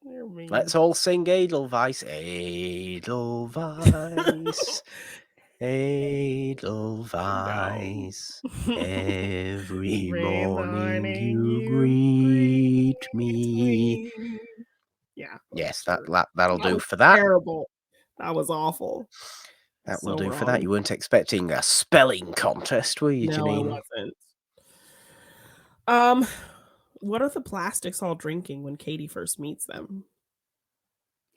you're mean. Let's all sing Edelweiss. Edelweiss. No. Edelweiss, every Every morning morning you you greet greet me. me. Yeah, Yes, sure. that'll That do was for that. terrible. That was awful. That will So do for that. wrong. You weren't expecting a spelling contest, were you, No, I Jeannine? wasn't. Um, what are the plastics all drinking when Katie first meets them?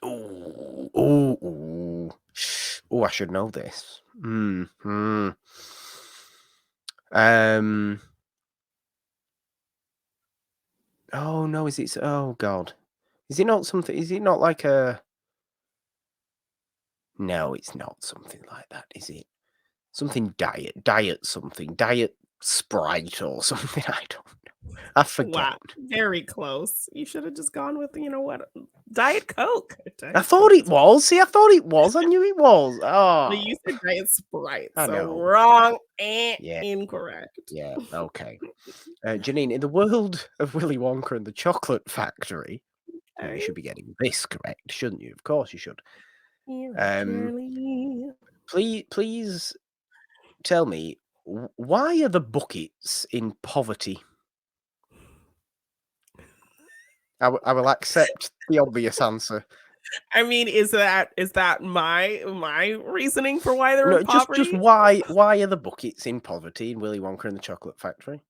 Ooh, ooh, ooh. Oh, I should know this. Um. Oh no, is it? Oh God, is it not something? Is it not like a? No, it's not something like that, is it? Something diet something, diet Sprite or something. I don't know. I've Wow, forgotten. very close. You should have just gone with, what, Diet Coke. I Diet thought Coke it is was. See, I thought it was. I knew it was. well, you Oh, said Diet Sprite, I so know. wrong Yeah, incorrect. yeah. Okay. Janine, in the world of Willy Wonka and the Chocolate Factory, you Okay. should be getting this correct, shouldn't you? Of course you should. You're a Um, girly. please tell me, why are the buckets in poverty? I will accept the obvious answer. I mean, is that my reasoning for why they're in No, just poverty? why are the buckets in poverty in Willy Wonka and the Chocolate Factory?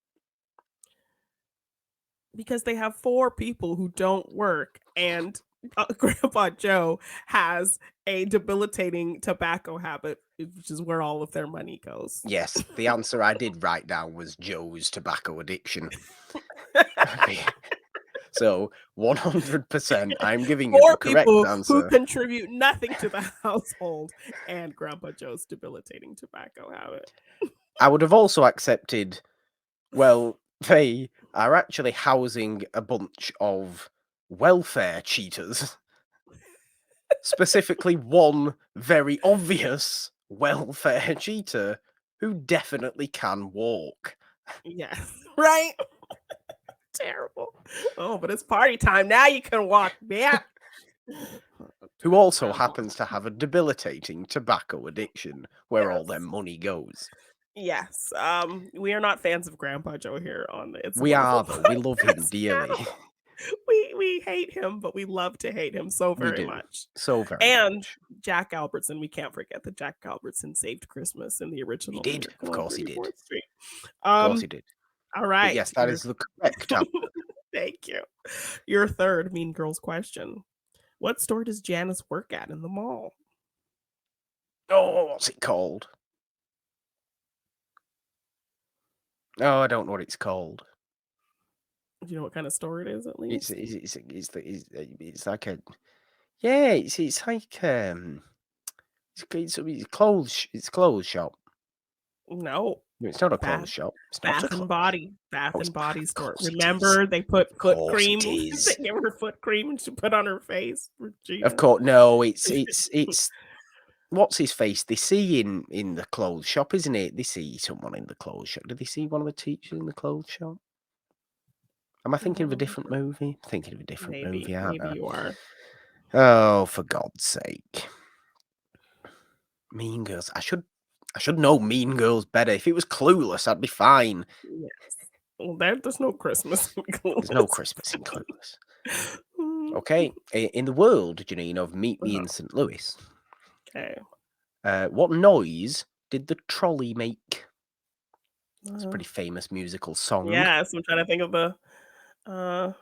Because they have 4 people who don't work, and, Grandpa Joe has a debilitating tobacco habit, which is where all of their money goes. Yes, the answer I did write down was Joe's tobacco addiction. Okay. So 100%, I'm giving you the 4 correct people who answer. contribute nothing to the household, and Grandpa Joe's debilitating tobacco habit. I would have also accepted, well, they are actually housing a bunch of welfare cheaters. Specifically, one very obvious welfare cheater who definitely can walk. Yes, right? Terrible. Oh, but it's party time. Now you can walk back. Who also Grandpa. happens to have a debilitating tobacco addiction where all their Yes. money goes. Yes. We are not fans of Grandpa Joe here on the It's a We Wonderful are, though. We love him Podcast dearly. channel. We hate him, but we love to hate him so We very do. much. So very And much. Jack Albertson, we can't forget that Jack Albertson saved Christmas in the He original did. Miracle Of on course he did. 34th Street. Of course he Um, did. all But right. yes, that is the correct answer. Thank you. Your third Mean Girls question. What store does Janice work at in the mall? Oh, what's it called? Oh, I don't know what it's called. Do you know what kind of store it is at It's least? it's like a yeah. It's like it's clothes shop. No. No, it's not a Bath clothes shop. It's not a Bath clothes. and Body. Oh, Bath it's and Body of store. course it is. Remember they put Of foot course it cream. They is. gave her foot cream and she put on her face, Of Regina. course, no. It's what's his face? They see in the clothes shop, isn't it? They see someone in the clothes shop. Did they see one of the teachers in the clothes shop? Am I I thinking don't of a different remember. movie? I'm thinking of a different movie, aren't Maybe I? you are. Oh, for God's sake! Mean Girls. I should know Mean Girls better. If it was Clueless, I'd be fine. Yes. Well, there's no Christmas in There's no Clueless. Christmas in Clueless. Mm, Okay, in the world, Janine, of Meet Me uh-huh. in St. Louis, Okay. what noise did the trolley make? It's a Uh, pretty famous musical song. yes, I'm trying to think of the uh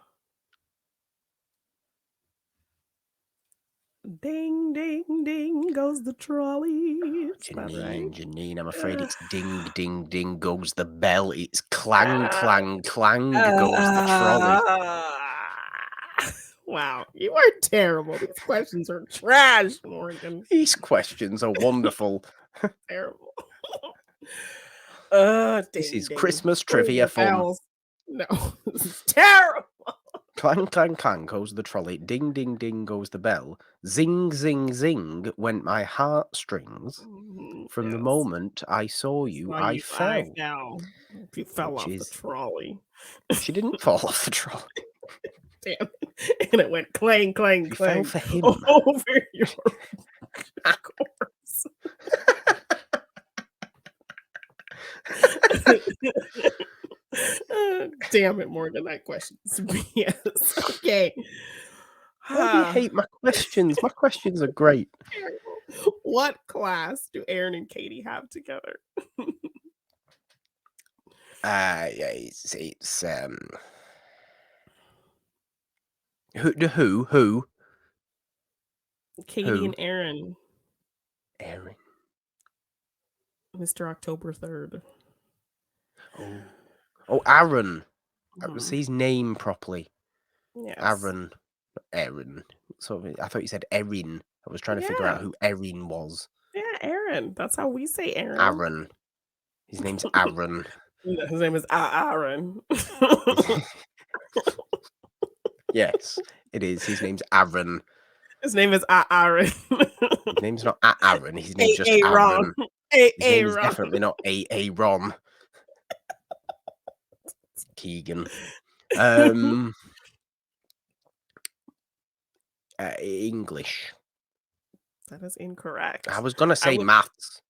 ding ding ding goes the trolley. Is that right? Janine, I'm afraid Uh, it's ding, ding, ding goes the bell. It's clang, uh, clang, clang goes the trolley. uh, wow, you are terrible. These questions are trash, Morgan. These questions are wonderful. Terrible. This Ding is ding. Christmas Ring trivia the fun. bells. No, this is terrible. Clang, clang, clang goes the trolley. Ding, ding, ding goes the bell. Zing, zing, zing went my heartstrings. Mhm, From the yes. moment I saw you, Saw I you, I fell. fell. You fell Which off the is, trolley. she didn't fall off the trolley. Damn it. And it went clang, clang, She fell clang for him. over your course. Damn it, Morgan, that question's BS. Okay. Why do you hate my questions? My questions are great. What class do Aaron and Katie have together? Yeah, it's who? Katie Who? and Aaron, Aaron. Mr. October 3rd. Oh, Aaron. Mhm. Say his name properly. Yes. Aaron. So I thought you said Erin. I was trying to figure out Yeah. who Erin was. Yeah, Aaron. That's how we say Aaron. Aaron. His name's Aaron. His name is Aaron. Yes, it is. His name's Aaron. His name is Aaron. His name's not Aaron. His name's just Aaron. Aaron. His name is Aaron. definitely not Aaron. Keegan. English. That is incorrect. I was gonna say would- maths.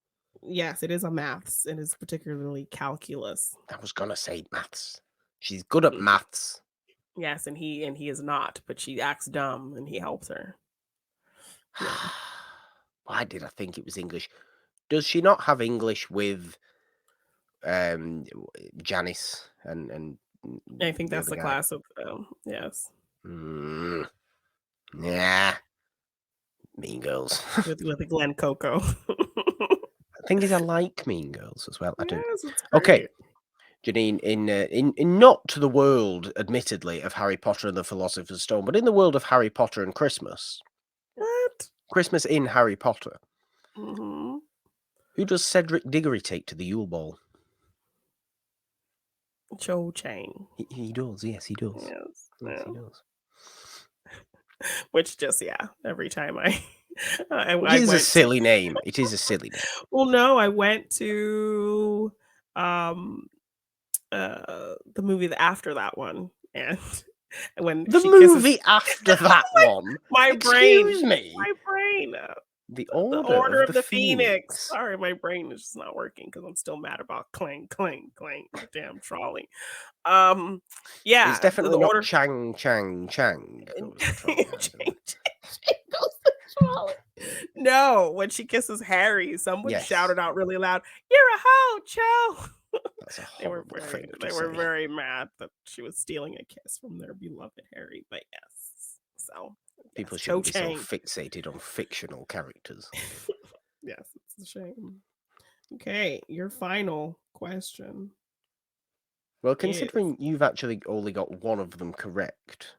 Yes, it is a maths. It is particularly calculus. I was gonna say maths. She's good at maths. Yes, and he is not, but she acts dumb and he helps her. Yeah. Why did I think it was English? Does she not have English with Janice and I think that's other the guy? class of yes. Yeah. Mean Girls. with Glenn Coco. The thing is, I like Mean Girls as well. I do. Yes, it's Okay. great. Jeannine, in not the world, admittedly, of Harry Potter and the Philosopher's Stone, but in the world of Harry Potter and Christmas. What? Christmas in Harry Potter. Mm-hmm. Who does Cedric Diggory take to the Yule Ball? Cho Chang. He does, yes, he does. Yes. Yes, he Yeah. does. Which just every time I It is a silly name. It is a silly name. Well, no, I went to the movie after that one, and when The she movie kisses after that one. my Excuse brain, me. my brain. The The Order of the Phoenix. Phoenix. Sorry, my brain is just not working because I'm still mad about clang, clang, clang, the damn trolley. Yeah, It's definitely the not order. Chang, Chang, Chang. That was the trolley either. No, when she kisses Harry, someone Yes. shouted out really loud, "You're a hoe, Cho!" That's a They were horrible very, thing they to were say. very mad that she was stealing a kiss from their beloved Harry. But yes, so People yes, shouldn't be so Cho-Chang. fixated on fictional characters. Yes, it's a shame. Okay, your final question. Well, considering you've actually only got one of them correct.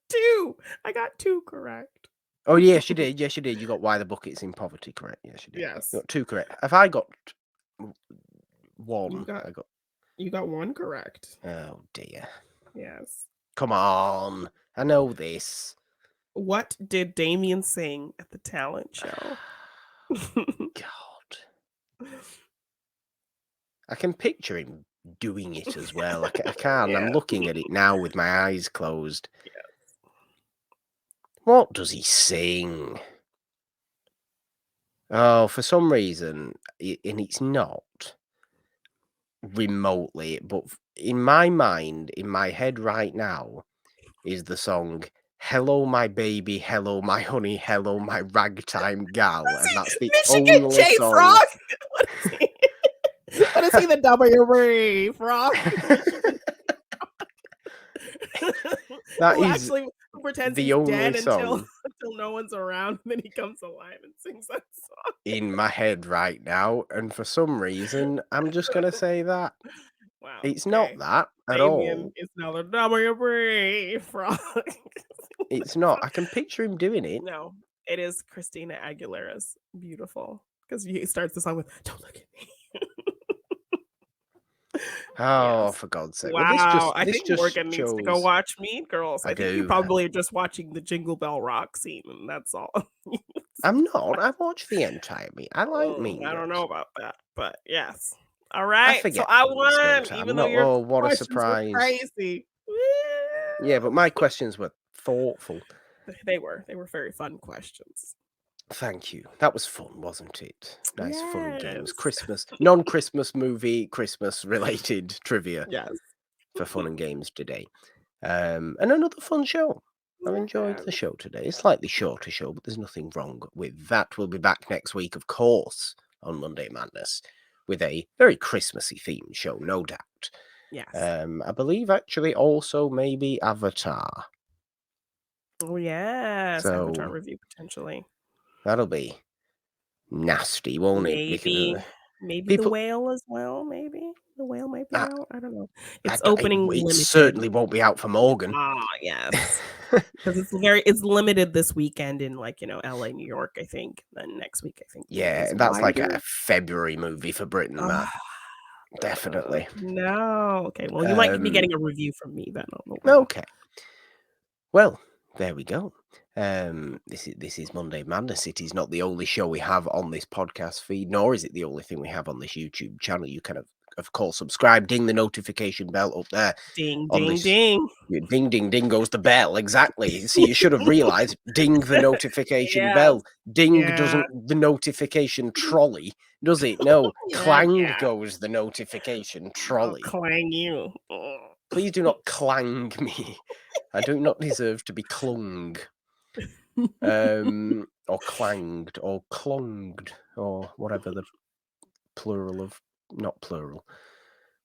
2. I got 2 correct. Oh, yes, you did. Yes, you did. You got Why the Bucket's in Poverty correct. Yes, you did. Yes. You got 2 correct. Have I got 1? You got 1 correct. Oh, dear. Yes. Come on. I know this. What did Damien sing at the talent show? God. I can picture him doing it as well. I can. Yeah. I'm looking at it now with my eyes closed. Yes. What does he sing? Oh, for some reason, and it's not remotely, but in my mind, in my head right now, is the song "Hello, My Baby, Hello, My Honey, Hello, My Ragtime Gal," and that's the Michigan only J song. Frog. What is he? The W Frog. That Who is actually pretends the he's only dead until song no one's around, and then he comes alive and sings that song. in my head right now, and for some reason, I'm just gonna say that. Wow, It's not that at Damien all. is now the W Frog. It's not. I can picture him doing it. No, it is Christina Aguilera's "Beautiful" because he starts the song with "Don't look at me." Oh, Yes. for God's sake! Wow, Well, I this think just Morgan needs to go shows. watch Mean Girls. I I think you do. probably are just watching the Jingle Bell Rock scene, and that's all. I'm not. I watched the entire Mean. I like Mean I don't Girls. know about that, but yes. All right, so forget I the won, sometimes. even I'm though not- your oh, what a questions were surprise. crazy. Yeah, but my questions were thoughtful. They were very fun questions. Thank you. That was fun, wasn't it? Nice fun and games. Yes. Christmas, non-Christmas movie, Christmas-related trivia Yes. for fun and games today. And another fun show. I've enjoyed the Yes. show today. A slightly shorter show, but there's nothing wrong with that. We'll be back next week, of course, on Monday Madness, with a very Christmassy themed show, no doubt. Yes. I believe actually also maybe Avatar. Oh, yes. Avatar So review potentially. that'll be nasty, won't it? Because Maybe the people, whale as well. Maybe the whale might be I, out. I don't know. I, It's it, opening it limited. certainly won't be out for Morgan. Yes. Because it's limited this weekend in LA, New York, I think. Then next week, I think Yeah, is that's like wider. a February movie for Britain, that. Definitely. No. Okay. Well, you might be Um, getting a review from me then on the whale. okay. Well, there we go. This is Monday Madness. It is not the only show we have on this podcast feed, nor is it the only thing we have on this YouTube channel. You can of course subscribe, ding the notification bell up there Ding, on ding, this. ding. Ding ding ding goes the bell. Exactly. See, you should have realized. Ding the notification Yes. bell. Ding Yeah. doesn't the notification trolley, does it? No. Yeah. Clang Yeah. goes the notification I'll trolley. clang you. Please do not clang me. I do not deserve to be clung. Or clanged, or clunged, or whatever the plural of, not plural,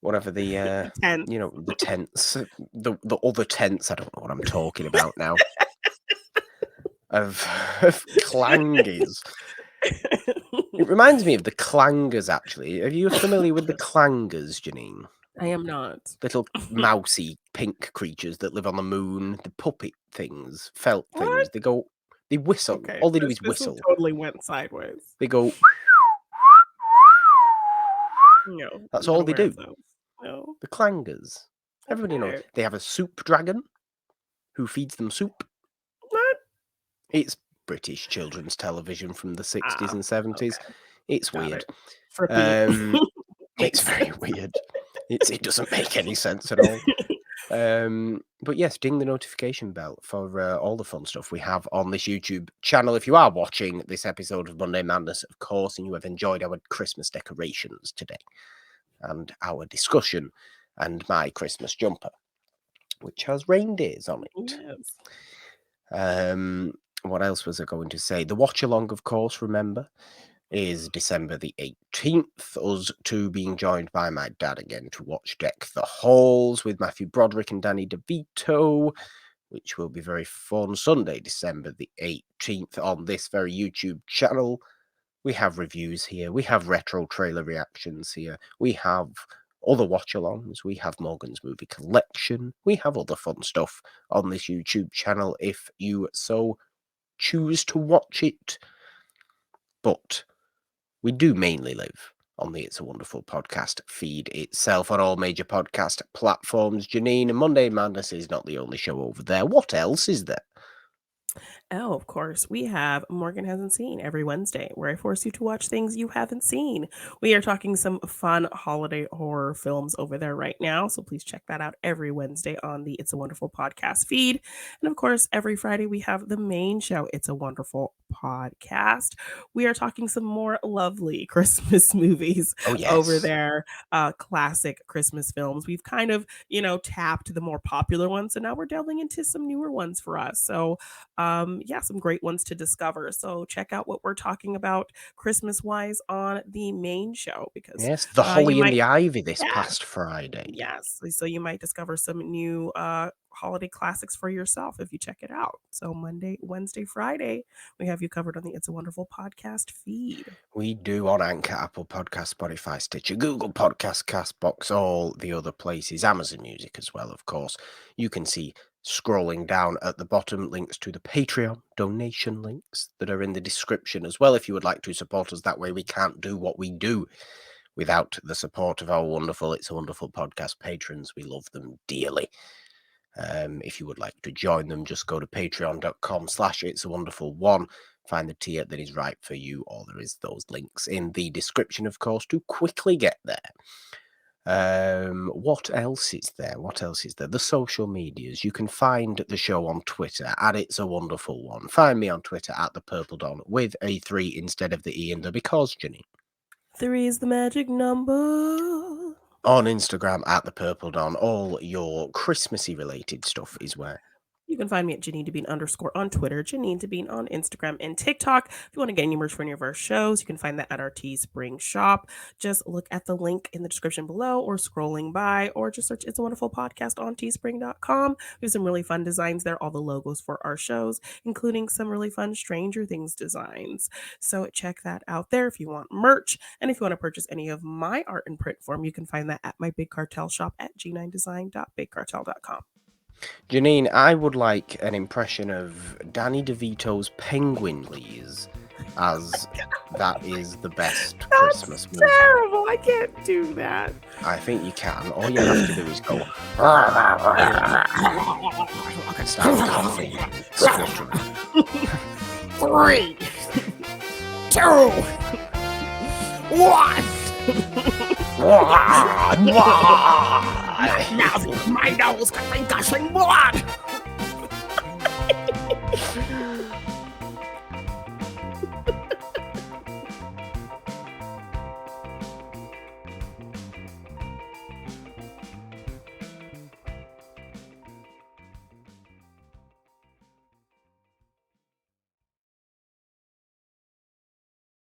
whatever the, Tense. the tense, the other tense, I don't know what I'm talking about now, of clang is. It reminds me of the clangers, actually. Are you familiar with the clangers, Jeannine? I am not. Little mousy pink creatures that live on the moon, the puppet things, felt What? things. They whistle. Okay. All they do is This one whistle. totally went sideways. They go, No, that's not all they aware do. of those. No. The clangers. Everybody knows. Okay. They have a soup dragon who feeds them soup. What? It's British children's television from the 60s Ah, and 70s. okay. It's Got weird. it. Trippy. It's Makes very sense. weird. It doesn't make any sense at all. But yes, ding the notification bell for all the fun stuff we have on this YouTube channel. If you are watching this episode of Monday Madness, of course, and you have enjoyed our Christmas decorations today and our discussion and my Christmas jumper, which has reindeers on it. Yes. What else was I going to say? The watch along, of course, remember, is December the 18th. Us two being joined by my dad again to watch Deck the Halls with Matthew Broderick and Danny DeVito, which will be very fun. Sunday, December the 18th on this very YouTube channel. We have reviews here. We have retro trailer reactions here. We have other watch-alongs. We have Morgan's movie collection. We have other fun stuff on this YouTube channel if you so choose to watch it. But we do mainly live on the It's a Wonderful podcast feed itself on all major podcast platforms. Jeannine, and Monday Madness is not the only show over there. What else is there? Oh, of course. We have Morgan Hasn't Seen every Wednesday, where I force you to watch things you haven't seen. We are talking some fun holiday horror films over there right now. So please check that out every Wednesday on the It's a Wonderful podcast feed. And of course, every Friday we have the main show, It's a Wonderful podcast. We are talking some more lovely Christmas movies Oh, over yes. there, classic Christmas films. We've kind of, tapped the more popular ones. So now we're delving into some newer ones for us. So, some great ones to discover. So check out what we're talking about Christmas wise on the main show because Yes, The you Holly and might, the Ivy this yeah, past Friday. yes. So you might discover some new holiday classics for yourself if you check it out. So Monday, Wednesday, Friday, we have you covered on the It's a Wonderful podcast feed. We do on Anchor, Apple Podcast, Spotify, Stitcher, Google Podcast, Castbox, all the other places, Amazon Music as well, of course. You can see scrolling down at the bottom links to the Patreon donation links that are in the description as well. If you would like to support us that way, we can't do what we do without the support of our wonderful It's a Wonderful podcast patrons. We love them dearly. If you would like to join them, just go to patreon.com/itsawonderful1. Find the tier that is right for you, or there is those links in the description, of course, to quickly get there. What else is there? What else is there? The social medias. You can find the show on Twitter at It's a Wonderful One. Find me on Twitter at The Purple Dawn with a 3 instead of the E and the because, Jeannine. 3 is the magic number. On Instagram at The Purple Dawn. All your Christmassy related stuff is where? You can find me at Jeannine__ on Twitter, Jeannine Devine on Instagram and TikTok. If you want to get any merch for any of our shows, you can find that at our Teespring shop. Just look at the link in the description below or scrolling by, or just search It's a Wonderful Podcast on teespring.com. We have some really fun designs there, all the logos for our shows, including some really fun Stranger Things designs. So check that out there if you want merch. And if you want to purchase any of my art in print form, you can find that at my Big Cartel shop at g9design.bigcartel.com. Jeannine, I would like an impression of Danny DeVito's Penguin, please, as that is the best Christmas movie. Terrible! I can't do that. I think you can. All you have to do is go. Start coughing, spluttering. 3, 2, 1. Now my nose can be gushing blood.